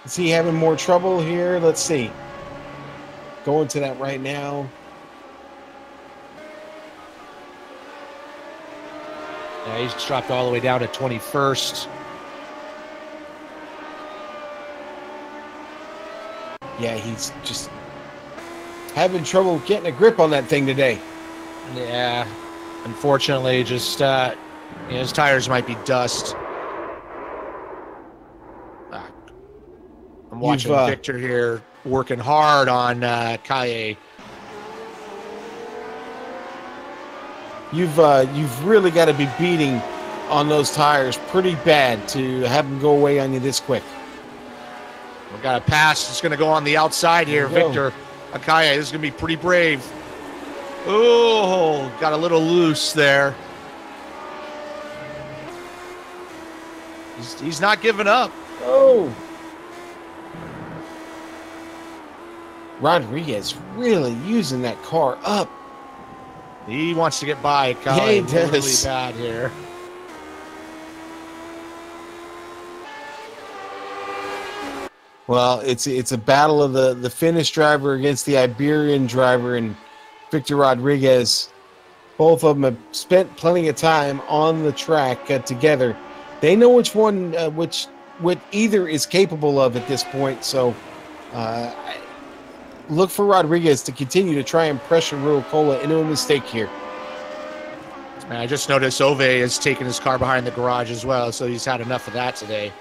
Is he having more trouble here? Let's see. Going to that right now. Yeah, he's dropped all the way down to 21st. Yeah, he's just having trouble getting a grip on that thing today. Yeah, unfortunately, just his tires might be dust. I'm watching Victor here working hard on Kaye. You've really got to be beating on those tires pretty bad to have them go away on you this quick. We got a pass. It's going to go on the outside here. Victor Akaye. This is going to be pretty brave. Oh, got a little loose there. He's not giving up. Oh. Rodriguez really using that car up. He wants to get by. Yeah, he does. Really bad here. Well, it's a battle of the Finnish driver against the Iberian driver, and Victor Rodriguez. Both of them have spent plenty of time on the track together. They know which one, what either is capable of at this point. So, look for Rodriguez to continue to try and pressure Ruocola into a mistake here. And I just noticed Ove has taken his car behind the garage as well, so he's had enough of that today.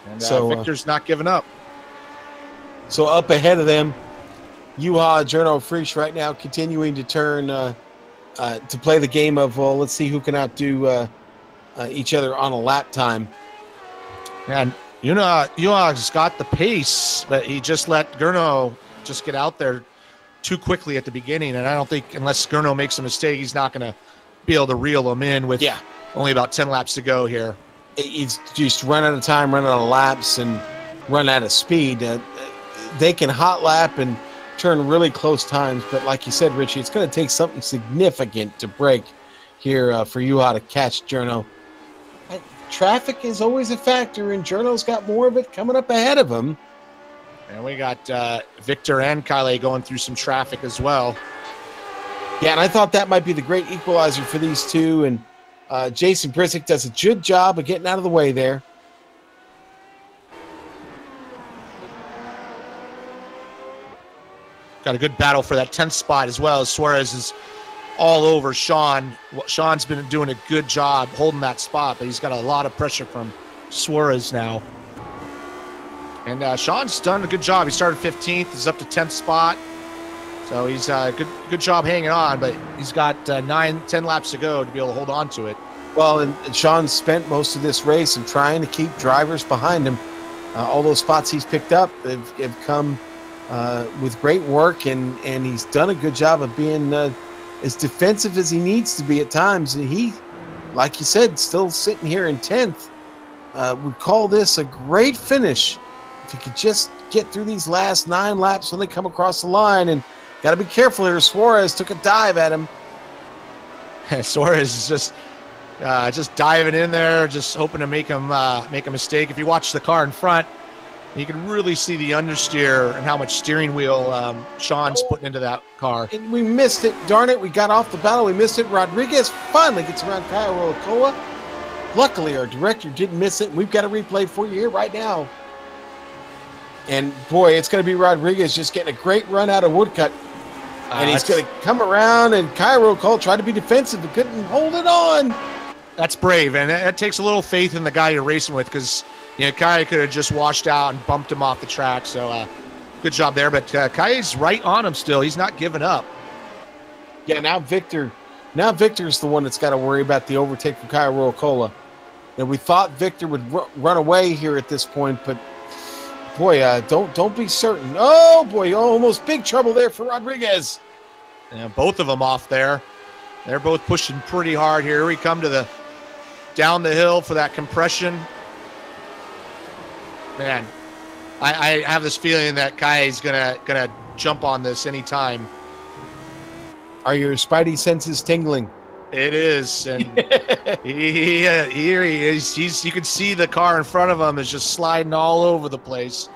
And So, Victor's not giving up. So up ahead of them, Juha Journo Frisch right now continuing to turn to play the game of, well, let's see who can outdo each other on a lap time. And Juha's got the pace, but he just let Gurno just get out there too quickly at the beginning. And I don't think, unless Gurno makes a mistake, he's not going to be able to reel him in with only about 10 laps to go here. It's just run out of time, run out of laps, and run out of speed. They can hot lap and turn really close times, but like you said, Richie, it's going to take something significant to break here for Juha to catch Journo. Traffic is always a factor, and Journo's got more of it coming up ahead of him. And we got Victor and Kyle going through some traffic as well. Yeah, and I thought that might be the great equalizer for these two, and Jason Brisick does a good job of getting out of the way there. Got a good battle for that 10th spot as well. Suarez is all over Sean. Sean's been doing a good job holding that spot, but he's got a lot of pressure from Suarez now. And Sean's done a good job. He started 15th. He's up to 10th spot. So he's good job hanging on, but he's got 10 laps to go to be able to hold on to it. Well, and Sean spent most of this race in trying to keep drivers behind him. All those spots he's picked up have come with great work, and he's done a good job of being as defensive as he needs to be at times. And he, like you said, still sitting here in 10th. Would call this a great finish if he could just get through these last 9 laps when they come across the line. And got to be careful here. Suarez took a dive at him. Suarez is just diving in there, just hoping to make him make a mistake. If you watch the car in front, you can really see the understeer and how much steering wheel Sean's putting into that car. And we missed it. Darn it. We got off the battle. We missed it. Rodriguez finally gets around Kyle Rolacoa. Luckily, our director didn't miss it. We've got a replay for you here right now. And, boy, it's going to be Rodriguez just getting a great run out of Woodcut. And he's going to come around, and Kyle Rolacoa tried to be defensive but couldn't hold it on. That's brave, and that takes a little faith in the guy you're racing with, because Kai could have just washed out and bumped him off the track. So good job there. But Kai's right on him still. He's not giving up. Yeah, now Victor's the one that's got to worry about the overtake from Kyle Rolacoa. And we thought Victor would run away here at this point, but boy, don't be certain. Oh boy, almost big trouble there for Rodriguez. Yeah, both of them off there. They're both pushing pretty hard here. Here we come to down the hill for that compression. Man, I have this feeling that Kai is gonna jump on this anytime. Are your spidey senses tingling? It is, and here he is. You can see the car in front of him is just sliding all over the place.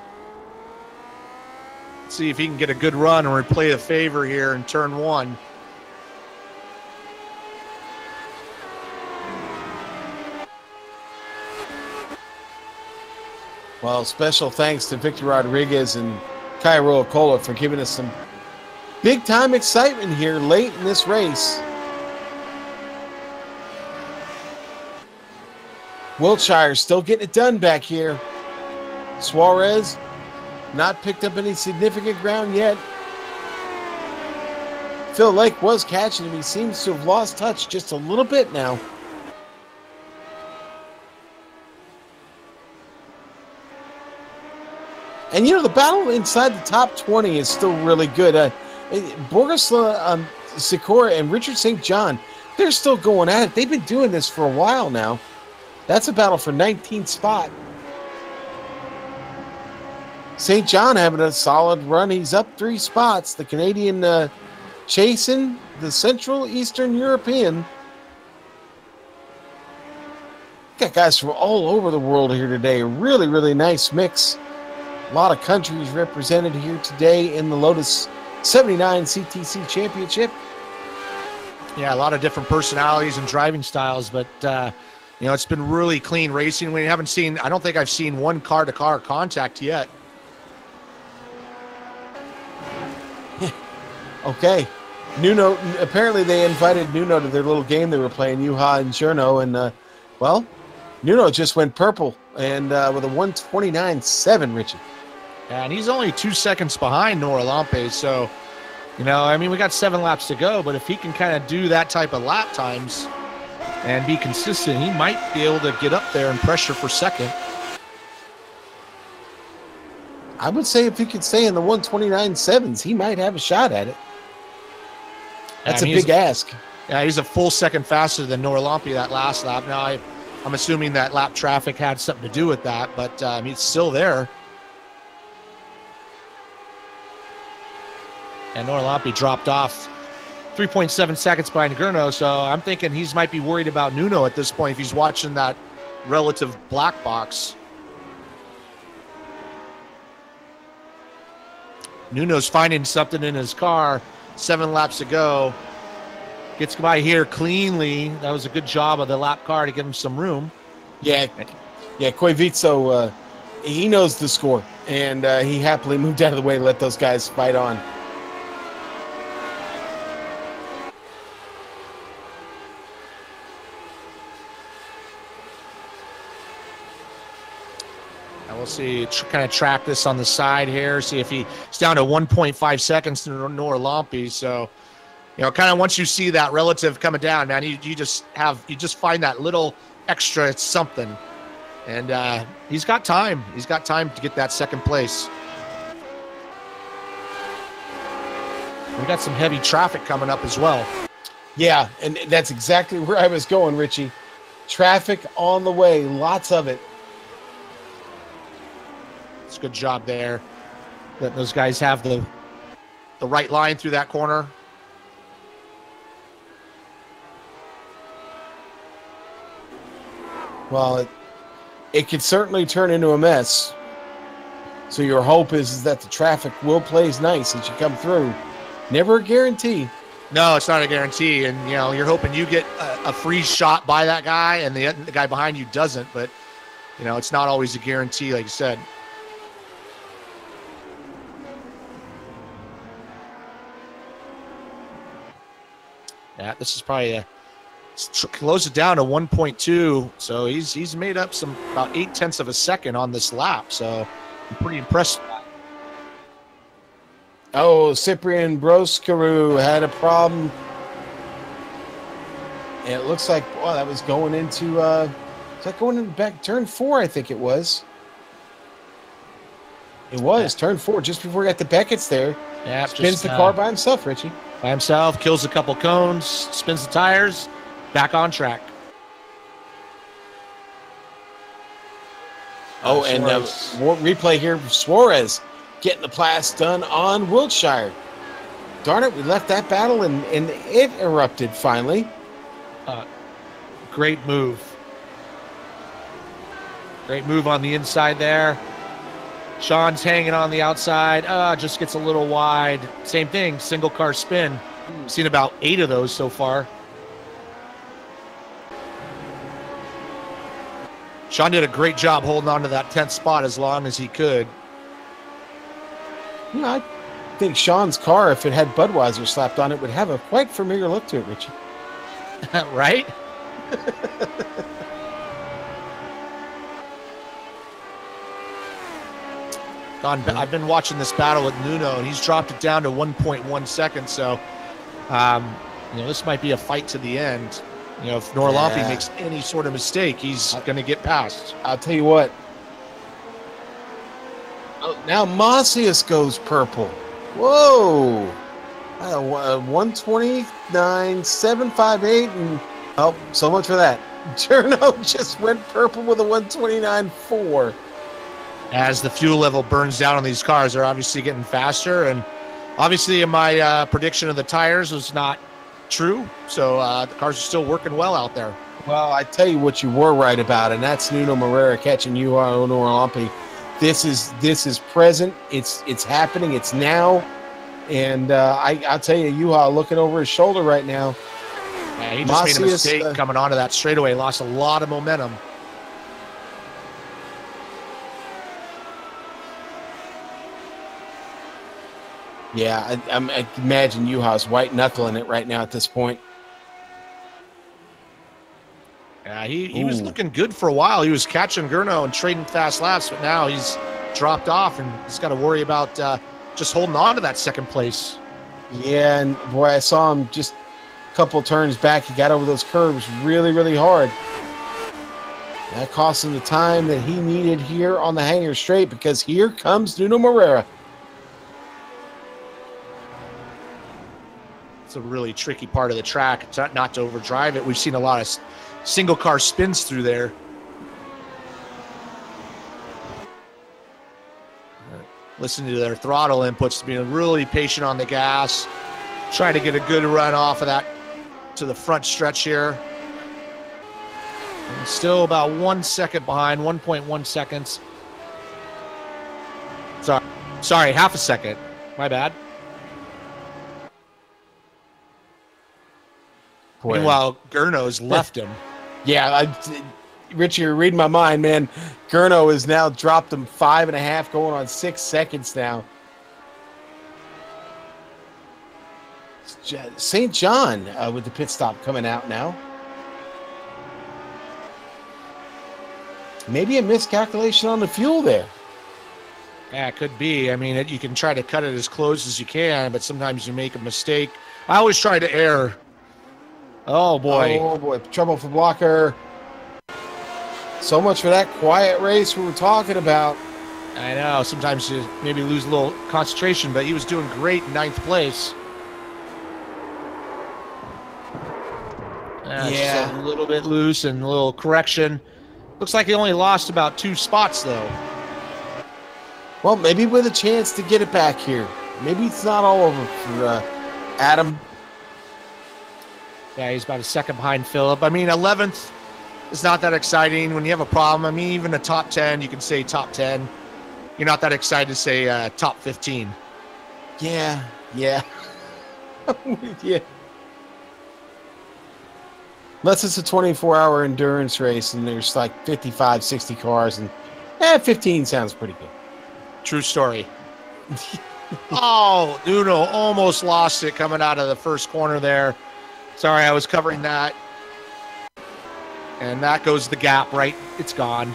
Let's see if he can get a good run and replay the favor here in turn 1. Well, special thanks to Victor Rodriguez and Kyle Rolacoa for giving us some big-time excitement here late in this race. Wiltshire still getting it done back here. Suarez not picked up any significant ground yet. Phil Lake was catching him. He seems to have lost touch just a little bit now. And, the battle inside the top 20 is still really good. Borgosla Sikora and Richard St. John, they're still going at it. They've been doing this for a while now. That's a battle for 19th spot. St. John having a solid run. He's up 3 spots. The Canadian chasing the Central Eastern European. Got guys from all over the world here today. A really, really nice mix. A lot of countries represented here today in the Lotus 79 CTC Championship. Yeah, a lot of different personalities and driving styles, but You know, it's been really clean racing. We haven't seen, I don't think I've seen one car-to-car contact yet. Okay. Nuno, apparently they invited Nuno to their little game they were playing, Juha and Cherno, and, well, Nuno just went purple, and with a 129.7, Richie. Yeah, and he's only 2 seconds behind Nora Lampe, so, you know, I mean, we got 7 laps to go, but if he can kind of do that type of lap times and be consistent, he might be able to get up there and pressure for second. I would say if he could stay in the 129.7s, he might have a shot at it. That's a big ask. Yeah, he's a full second faster than Nora Lampe that last lap. Now, I'm assuming that lap traffic had something to do with that, but he's still there. And Nora Lampe dropped off 3.7 seconds behind Gurno, so I'm thinking he might be worried about Nuno at this point if he's watching that relative black box. Nuno's finding something in his car. 7 laps to go. Gets by here cleanly. That was a good job of the lap car to give him some room. Yeah, Koivisto, he knows the score, and he happily moved out of the way to let those guys fight on. We'll see, kind of track this on the side here, see if he's down to 1.5 seconds to Nora Lampe. So, you know, kind of once you see that relative coming down, man, you just find that little extra something. And he's got time. He's got time to get that second place. We got some heavy traffic coming up as well. Yeah, and that's exactly where I was going, Richie. Traffic on the way, lots of it. It's a good job there. Letting those guys have the right line through that corner. Well, it could certainly turn into a mess. So your hope is that the traffic will play nice as you come through. Never a guarantee. No, it's not a guarantee. And, you know, you're hoping you get a free shot by that guy and the guy behind you doesn't. But, you know, it's not always a guarantee, like you said. Yeah, this is probably close it down to 1.2. So he's made up about 0.8 of a second on this lap. So I'm pretty impressed with that. Oh, Cyprian Broskaru had a problem. And it looks like, oh, that was going into, is that going into back turn 4, I think it was. It was turn 4, just before we got the Beckett's there. Yeah, spins the car by himself, Richie. By himself, kills a couple cones, spins the tires, back on track. Oh, and replay here, Suarez getting the blast done on Wiltshire. Darn it, we left that battle and it erupted finally. Great move. Great move on the inside there. Sean's hanging on the outside. Just gets a little wide. Same thing, single car spin. Seen about 8 of those so far. Sean did a great job holding on to that 10th spot as long as he could. You know, I think Sean's car, if it had Budweiser slapped on it, would have a quite familiar look to it, Richie. Right? I've been watching this battle with Nuno, and he's dropped it down to 1.1 seconds. So, you know, this might be a fight to the end. You know, if Nora Lampe makes any sort of mistake, he's going to get past. I'll tell you what. Oh, now Macias goes purple. Whoa. 129.758, and oh, so much for that. Cherno just went purple with a 129.4. As the fuel level burns down on these cars, they're obviously getting faster. And obviously my prediction of the tires was not true. So the cars are still working well out there. Well, I tell you what you were right about, and that's Nuno Moreira catching Juha Nora Lampe. This is present. It's happening. It's now. And I'll tell you, Juha looking over his shoulder right now. Yeah, he just made a Macias, mistake coming onto that straightaway. Lost a lot of momentum. Yeah, I imagine Juha's white knuckling it right now at this point. Yeah, he was looking good for a while. He was catching Gurno and trading fast laps, but now he's dropped off and he's got to worry about just holding on to that second place. Yeah, and boy, I saw him just a couple turns back. He got over those curves really, really hard. That cost him the time that he needed here on the hanger straight, because here comes Nuno Moreira. It's a really tricky part of the track. It's not to overdrive it. We've seen a lot of single car spins through there. Listen to their throttle inputs, being really patient on the gas, trying to get a good run off of that to the front stretch here. And still about 1 second behind, 1.1 seconds. Sorry, half a second. My bad. Boy. Meanwhile, Gurno's left him. Yeah, Richie, you're reading my mind, man. Gurno has now dropped him 5.5, going on 6 seconds now. St. John with the pit stop coming out now. Maybe a miscalculation on the fuel there. Yeah, it could be. I mean, you can try to cut it as close as you can, but sometimes you make a mistake. I always try to err. Oh, boy. Oh, boy. Trouble for Blocker. So much for that quiet race we were talking about. I know. Sometimes you maybe lose a little concentration, but he was doing great in 9th place. Yeah. Just a little bit loose and a little correction. Looks like he only lost about 2 spots, though. Well, maybe with a chance to get it back here. Maybe it's not all over for Adam. Yeah, he's about a second behind Phillip. I mean, 11th is not that exciting when you have a problem. I mean, even a top 10, you can say top 10. You're not that excited to say top 15. Yeah. I'm with you. Unless it's a 24-hour endurance race and there's like 55, 60 cars, and 15 sounds pretty good. True story. Oh, Nuno almost lost it coming out of the first corner there. Sorry, I was covering that. And that goes the gap, right? It's gone.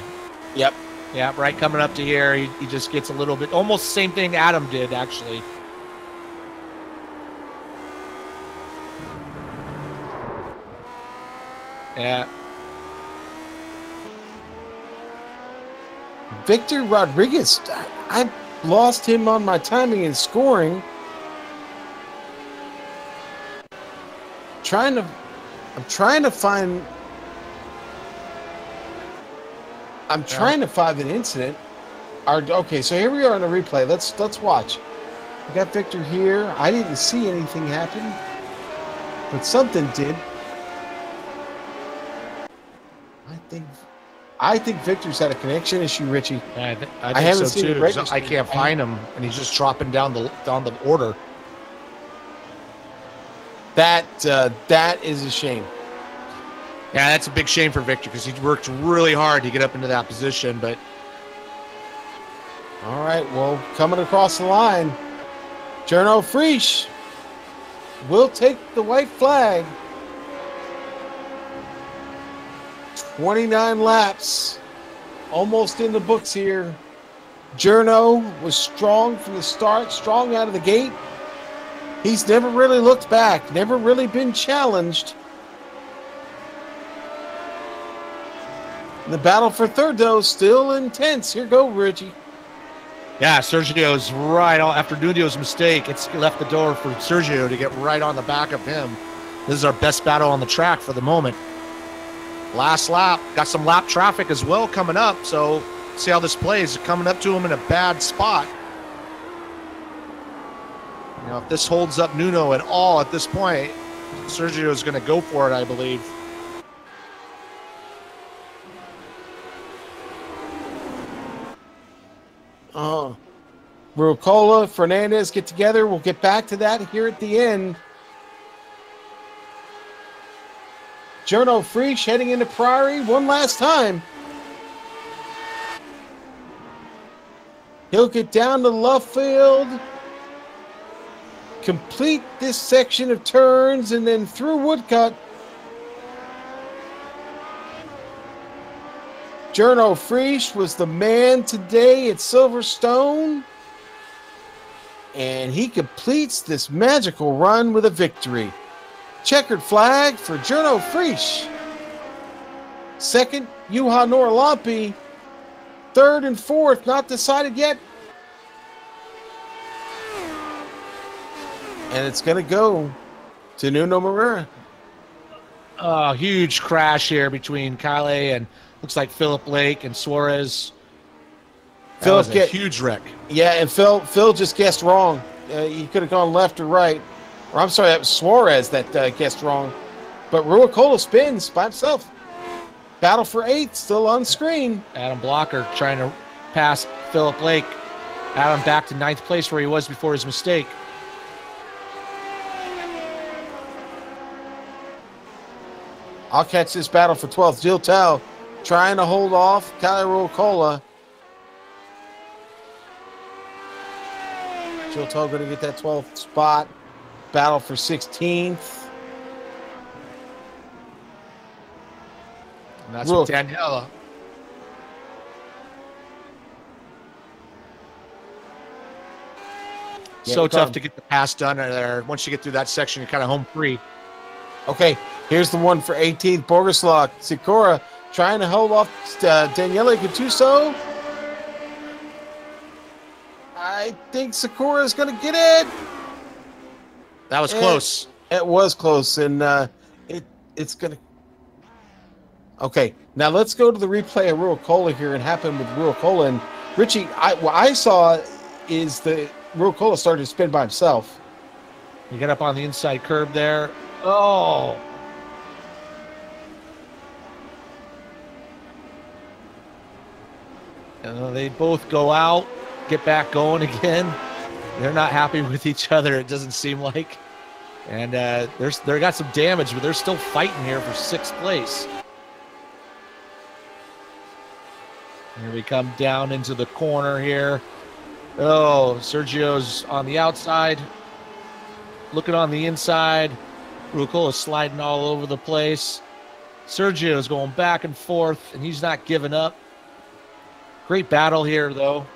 Yep. Yeah, right coming up to here, he just gets a little bit, almost the same thing Adam did, actually. Yeah. Victor Rodriguez, I lost him on my timing and scoring. I'm trying to find an incident. Okay, so here we are on the replay. Let's watch. We got Victor here. I didn't see anything happen, but something did. I think Victor's had a connection issue, Richie. Yeah, I haven't so seen too. it. I can't find him, and he's just dropping down the order. That is a shame. Yeah, that's a big shame for Victor because he worked really hard to get up into that position. But all right, well, coming across the line, Gurno Friesch will take the white flag. 29 laps, almost in the books here. Gurno was strong from the start, strong out of the gate. He's never really looked back, never really been challenged. The battle for third, though, still intense. Here go, Richie. Yeah, Sergio's right on. After Nuno's mistake, it's left the door for Sergio to get right on the back of him. This is our best battle on the track for the moment. Last lap, got some lap traffic as well coming up, so see how this plays. Coming up to him in a bad spot. You know, if this holds up Nuno at all at this point, Sergio is going to go for it, I believe. Rucola, Fernandez get together. We'll get back to that here at the end. Journo Frisch heading into Prairie one last time. He'll get down to Luffield, complete this section of turns, and then through Woodcut. Journo Frisch was the man today at Silverstone, and he completes this magical run with a victory. Checkered flag for Journo Frisch. Second, Juha Norlampi. Third and fourth, not decided yet. And it's going to go to Nuno Moreira. Oh, huge crash here between Kale and looks like Philip Lake and Suarez. Philip get huge wreck. Yeah, and Phil just guessed wrong. He could have gone left or right. Or I'm sorry, that was Suarez that guessed wrong. But Ruicola spins by himself. Battle for 8th, still on screen. Adam Blocker trying to pass Philip Lake. Adam back to 9th place where he was before his mistake. I'll catch this battle for 12th. Jill Tell trying to hold off Kyle Ruicola. Jill Tell going to get that 12th spot. Battle for 16th. And that's with Daniela. Yeah, so tough to get the pass done there. Once you get through that section, you're kind of home free. Okay, here's the one for 18th. Borgeslaw. Sikora trying to hold off Daniele Gattuso. I think Sikora is going to get it. That was close. It was close, and it's going to... Okay, now let's go to the replay of Ruicola here and happen with Ruicola. And Richie, what I saw is the Ruicola started to spin by himself. You get up on the inside curb there. Oh. And they both go out, get back going again. They're not happy with each other, it doesn't seem like. And they got some damage, but they're still fighting here for 6th place. Here we come down into the corner here. Oh, Sergio's on the outside. Looking on the inside. Ruicola's sliding all over the place. Sergio's going back and forth, and he's not giving up. Great battle here, though.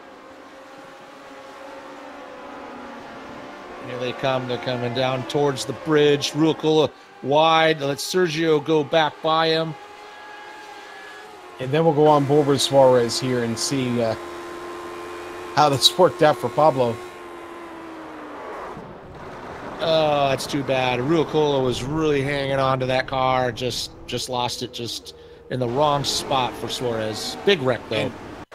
Here they come. They're coming down towards the bridge. Ruicola wide. Let Sergio go back by him. And then we'll go on board with Suarez here and see how this worked out for Pablo. Oh, that's too bad. Ruicola was really hanging on to that car. Just lost it just in the wrong spot for Suarez. Big wreck, though. And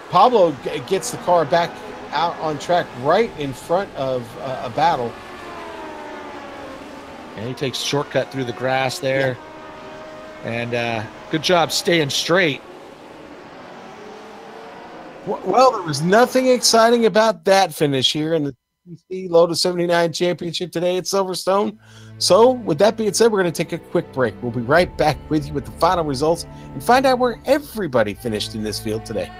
Pablo gets the car back out on track right in front of a battle. And he takes shortcut through the grass there. Yeah. And good job staying straight. Well, there was nothing exciting about that finish here in the Lotus 79 Championship today at Silverstone. So, with that being said, we're going to take a quick break. We'll be right back with you with the final results and find out where everybody finished in this field today.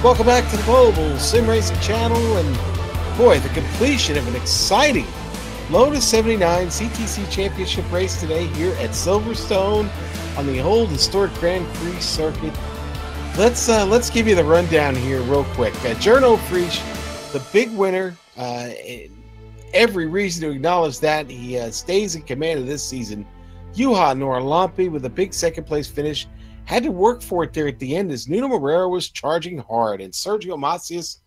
Welcome back to the Global SimRacing Channel, and boy, the completion of an exciting Lotus 79 CTC Championship race today here at Silverstone on the old historic Grand Prix circuit. Let's give you the rundown here real quick. Jarno Frisch, the big winner. Every reason to acknowledge that. He stays in command of this season. Juha Norlampi with a big second place finish. Had to work for it there at the end as Nuno Moreira was charging hard, and Sergio Macias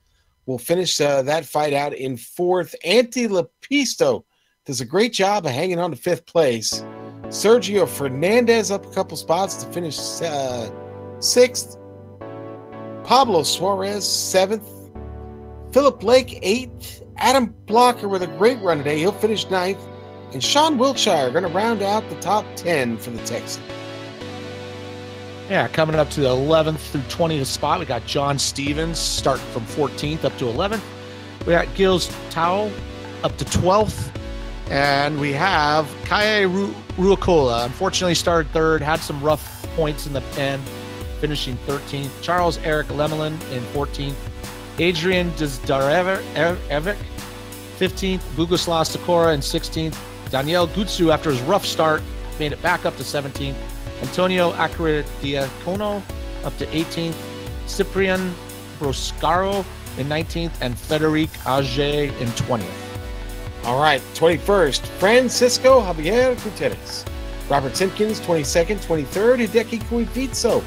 will finish that fight out in fourth. Antti Lepisto does a great job of hanging on to fifth place. Sergio Fernandez up a couple spots to finish sixth. Pablo Suarez seventh. Philip Lake eighth. Adam Blocker with a great run today. He'll finish ninth. And Sean Wiltshire going to round out the top 10 for the Texan. Yeah, coming up to the 11th through 20th spot, we got John Stevens starting from 14th up to 11th. We got Gilles Tao up to 12th. And we have Kaye Ruakola. Unfortunately, started third, had some rough points in the end, finishing 13th. Charles Eric Lemelin in 14th. Adrian Dezdarevic, 15th. Boguslav Sikora in 16th. Daniel Gutsu, after his rough start, made it back up to 17th. Antonio Acrediacono up to 18th. Cyprian Broscaro in 19th. And Frederic Auger in 20th. All right, 21st, Francisco Javier Gutierrez. Robert Simpkins, 22nd. 23rd, Hideki Koivitso.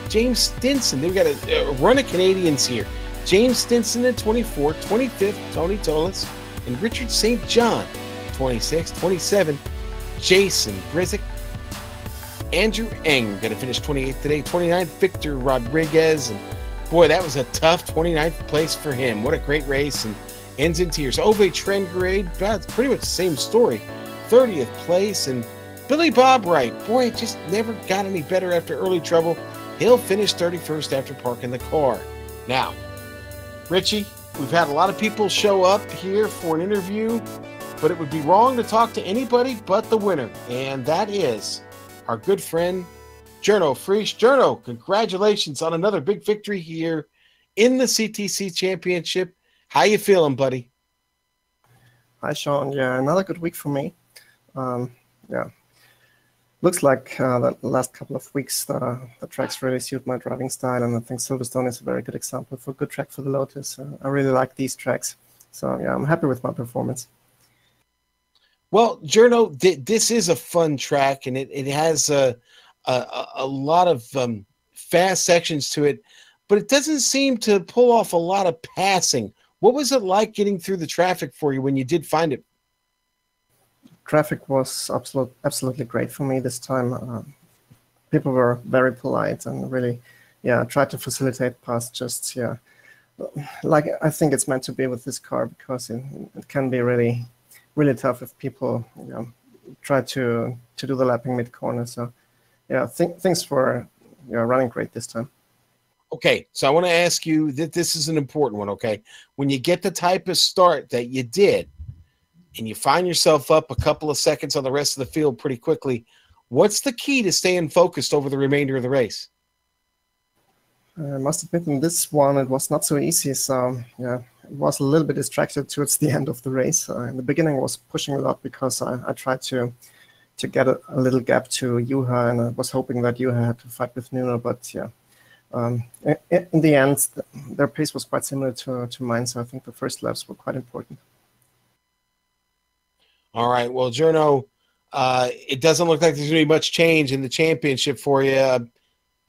James Stinson. They've got a run of Canadians here. James Stinson at 24th. 25th, Tony Tolis. And Richard St. John, 26th. 27th, Jason Brizik. Andrew Eng going to finish 28th today. 29th, Victor Rodriguez. And boy, that was a tough 29th place for him. What a great race, and ends in tears. Ove Trengrade, it's pretty much the same story. 30th place. And Billy Bob Wright, boy, it just never got any better after early trouble. He'll finish 31st after parking the car. Now, Richie, we've had a lot of people show up here for an interview, but it would be wrong to talk to anybody but the winner, and that is our good friend Jarno Frisch. Jarno, congratulations on another big victory here in the CTC Championship. How you feeling, buddy? Hi, Sean. Yeah, another good week for me. Yeah, looks like the last couple of weeks the tracks really suit my driving style, and I think Silverstone is a very good example for a good track for the Lotus. I really like these tracks, so yeah, I'm happy with my performance. Well, Jarno, this is a fun track, and it has a lot of fast sections to it, but it doesn't seem to pull off a lot of passing. What was it like getting through the traffic for you when you did find it? Traffic was absolutely great for me this time. People were very polite and really, yeah, tried to facilitate past just, yeah, like I think it's meant to be with this car, because it can be really, really tough if people, you know, try to do the lapping mid-corner. So, yeah, things were, you know, running great this time. Okay, so I want to ask you that this is an important one, okay? When you get the type of start that you did, and you find yourself up a couple of seconds on the rest of the field pretty quickly, what's the key to staying focused over the remainder of the race? I must admit, in this one, it was not so easy. So, yeah, it was a little bit distracted towards the end of the race. In the beginning, I was pushing a lot because I tried to get a little gap to Juha, and I was hoping that Juha had to fight with Nuno, but yeah. In the end, their pace was quite similar to mine, so I think the first laps were quite important. All right, well, Jarno, it doesn't look like there's going to be much change in the championship for you.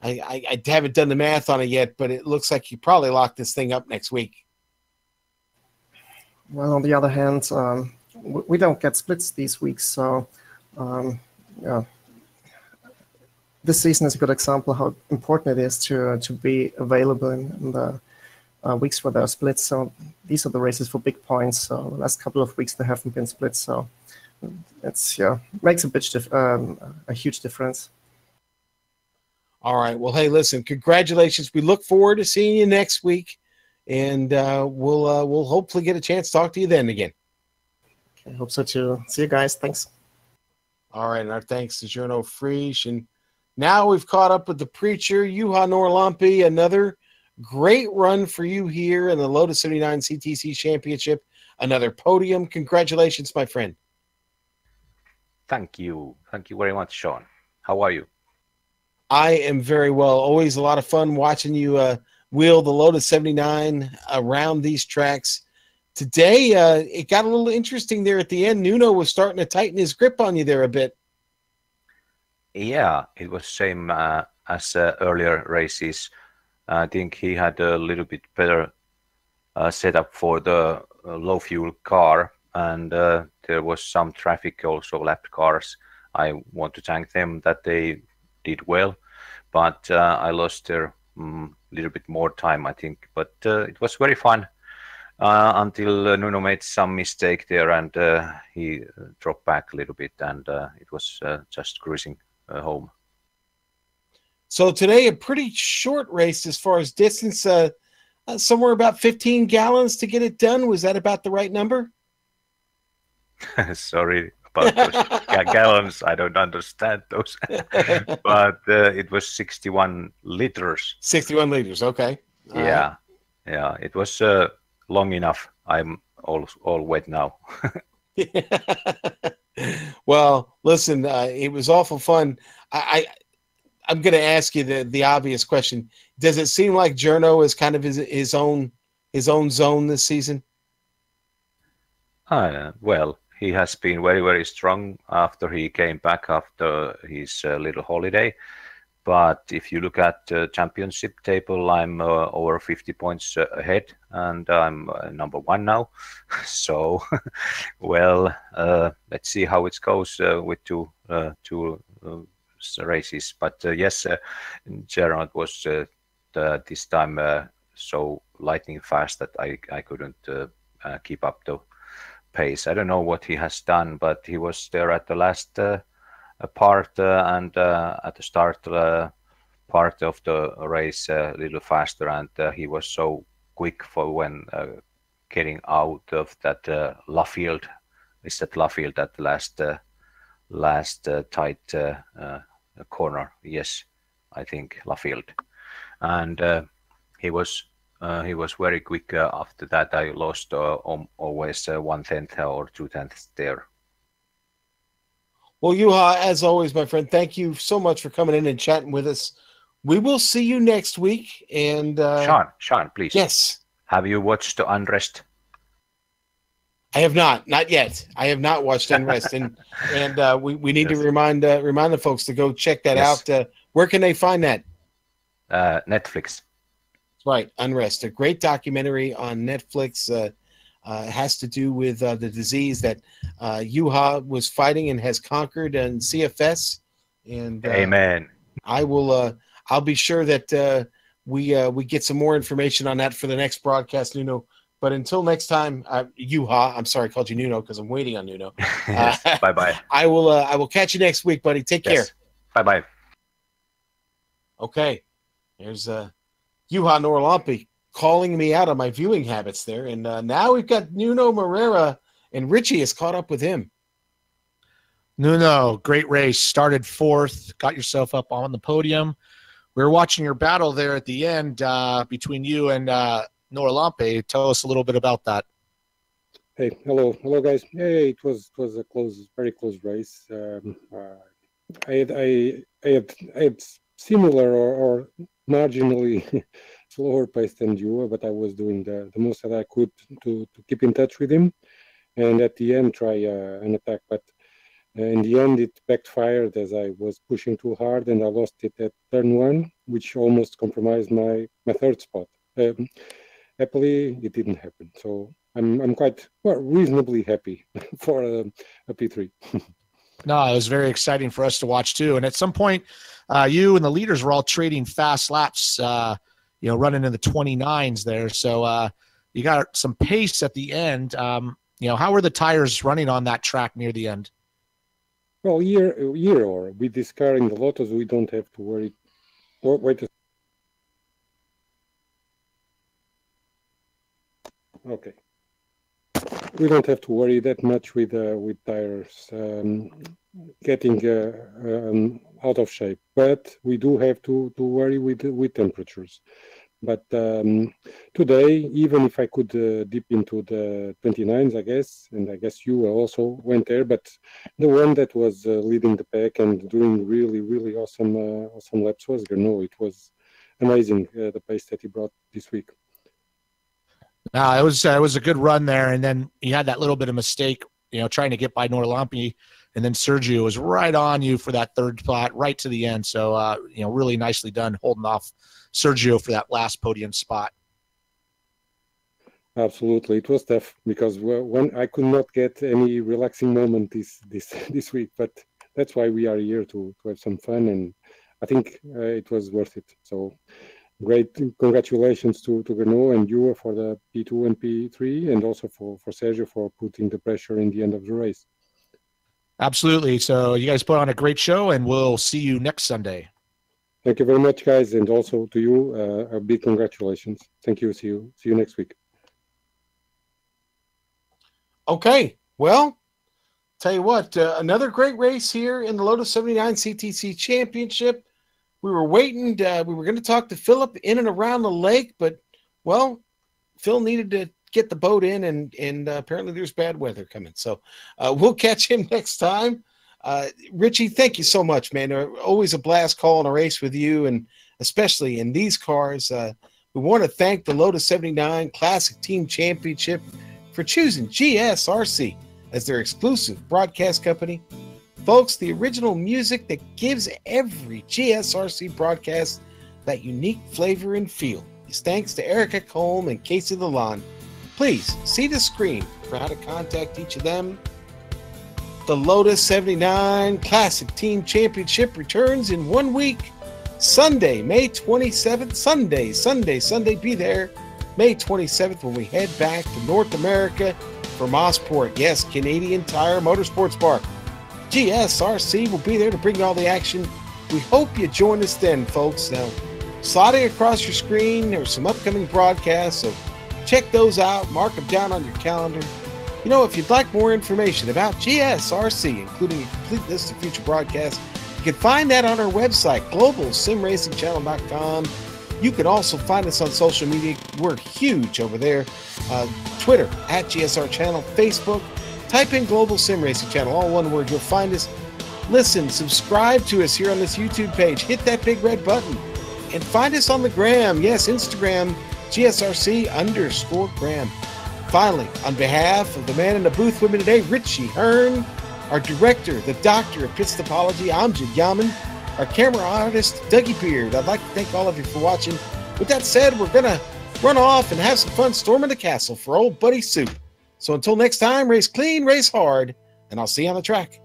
I haven't done the math on it yet, but it looks like you probably lock this thing up next week. Well, on the other hand, we don't get splits these weeks, so yeah. This season is a good example how important it is to be available in the weeks where there are splits. So these are the races for big points. So the last couple of weeks there haven't been splits. So it's, yeah, makes a huge difference. All right. Well, hey, listen, congratulations. We look forward to seeing you next week, and we'll hopefully get a chance to talk to you then again. I hope so too. See you guys. Thanks. All right. And our thanks to Jarno Frisch. And now we've caught up with the preacher, Juha Norlampi, another Great run for you here in the Lotus 79 CTC Championship. Another podium. Congratulations, my friend. Thank you. Thank you very much, Sean. How are you? I am very well. Always a lot of fun watching you wheel the Lotus 79 around these tracks. Today, it got a little interesting there at the end. Nuno was starting to tighten his grip on you there a bit. Yeah, it was same as earlier races. I think he had a little bit better setup for the low fuel car, and there was some traffic also, lapped cars. I want to thank them that they did well, but I lost there little bit more time, I think. But it was very fun until Nuno made some mistake there, and he dropped back a little bit, and it was just cruising home. So today, a pretty short race as far as distance, somewhere about 15 gallons to get it done. Was that about the right number? Sorry about those gallons. I don't understand those. But it was 61 liters. 61 liters, okay. Yeah, yeah. It was long enough. I'm all wet now. Well, listen, it was awful fun. I'm going to ask you the obvious question. Does it seem like Journo is kind of his own zone this season? Well, he has been very, very strong after he came back after his little holiday. But if you look at the championship table, I'm over 50 points ahead, and I'm number one now. So, well, let's see how it goes with two races. But yes, Gerard was this time so lightning fast that I couldn't keep up the pace. I don't know what he has done, but he was there at the last part and at the start part of the race a little faster, and he was so quick for when getting out of that Laffield. Is that Laffield at the last tight corner? Yes, I think Laffield, and he was very quick. After that, I lost always 1/10 or 2/10 there. Well, Juha, as always, my friend, thank you so much for coming in and chatting with us. We will see you next week. And Sean, please. Yes. Have you watched the Unrest? I have not yet. I have not watched Unrest, and we need to remind the folks to go check that out. Where can they find that? Netflix. Right, Unrest, a great documentary on Netflix. Has to do with the disease that Juha was fighting and has conquered in CFS. And Amen. I'll be sure that we get some more information on that for the next broadcast, Nuno. But until next time, Juha, I'm sorry I called you Nuno because I'm waiting on Nuno. Bye-bye. I will catch you next week, buddy. Take care. Bye-bye. Okay. There's Juha Norlampi calling me out on my viewing habits there. And now we've got Nuno Moreira, and Richie has caught up with him. Nuno, great race. Started fourth, got yourself up on the podium. We were watching your battle there at the end between you and Norlampi. Tell us a little bit about that. Hey, hello guys. Yeah, it was a very close race. I had similar or marginally slower pace than you, but I was doing the most that I could to keep in touch with him, and at the end try an attack. But in the end, it backfired as I was pushing too hard, and I lost it at turn one, which almost compromised my third spot. Happily, it didn't happen, so I'm quite reasonably happy for a P3. No, it was very exciting for us to watch too. And at some point, you and the leaders were all trading fast laps. Running in the 29s there. So you got some pace at the end. How were the tires running on that track near the end? Well, or with this car in the Lotus, we don't have to worry. Wait a Okay. We don't have to worry that much with tires getting out of shape, but we do have to worry with temperatures. But today, even if I could dip into the 29s, I guess, and I guess you also went there, but the one that was leading the pack and doing really, really awesome laps was Gernot. It was amazing, the pace that he brought this week. No, it was a good run there, and then he had that little bit of mistake, trying to get by Norlampi, and then Sergio was right on you for that third spot, right to the end. So, really nicely done holding off Sergio for that last podium spot. Absolutely, it was tough because when I could not get any relaxing moment this week, but that's why we are here to have some fun, and I think it was worth it. So great, congratulations to Gernot and you for the P2 and P3, and also for Sergio for putting the pressure in the end of the race. Absolutely. So you guys put on a great show, and we'll see you next Sunday. Thank you very much, guys, and also to you, a big congratulations. Thank you. See you next week. Okay, well, tell you what, another great race here in the Lotus 79 CTC Championship. We were waiting. We were going to talk to Philip in and around the lake, but, well, Phil needed to get the boat in, and apparently there's bad weather coming. So we'll catch him next time. Richie, thank you so much, man. Always a blast calling a race with you, and especially in these cars. We want to thank the Lotus 79 Classic Team Championship for choosing GSRC as their exclusive broadcast company. Folks, the original music that gives every GSRC broadcast that unique flavor and feel is thanks to Erica Colm and Casey Lalonde. Please see the screen for how to contact each of them. The Lotus 79 Classic Team Championship returns in 1 week. Sunday, May 27th. Sunday. Be there May 27th when we head back to North America for Mossport. Yes, Canadian Tire Motorsports Park. GSRC will be there to bring you all the action. We hope you join us then, folks. Now, sliding across your screen, there's some upcoming broadcasts, so check those out. Mark them down on your calendar. If you'd like more information about GSRC, including a complete list of future broadcasts, you can find that on our website, globalsimracingchannel.com. You can also find us on social media. We're huge over there. Twitter, @GSR Channel, Facebook. Type in Global Sim Racing Channel, all one word. You'll find us. Listen, subscribe to us here on this YouTube page. Hit that big red button. And find us on the gram. Yes, Instagram, GSRC_gram. Finally, on behalf of the man in the booth with me today, Richie Hearn, our director, the doctor of pit topology, Amjad Yaman, our camera artist, Dougie Beard, I'd like to thank all of you for watching. With that said, we're going to run off and have some fun storming the castle for old Buddy Sue. So until next time, race clean, race hard, and I'll see you on the track.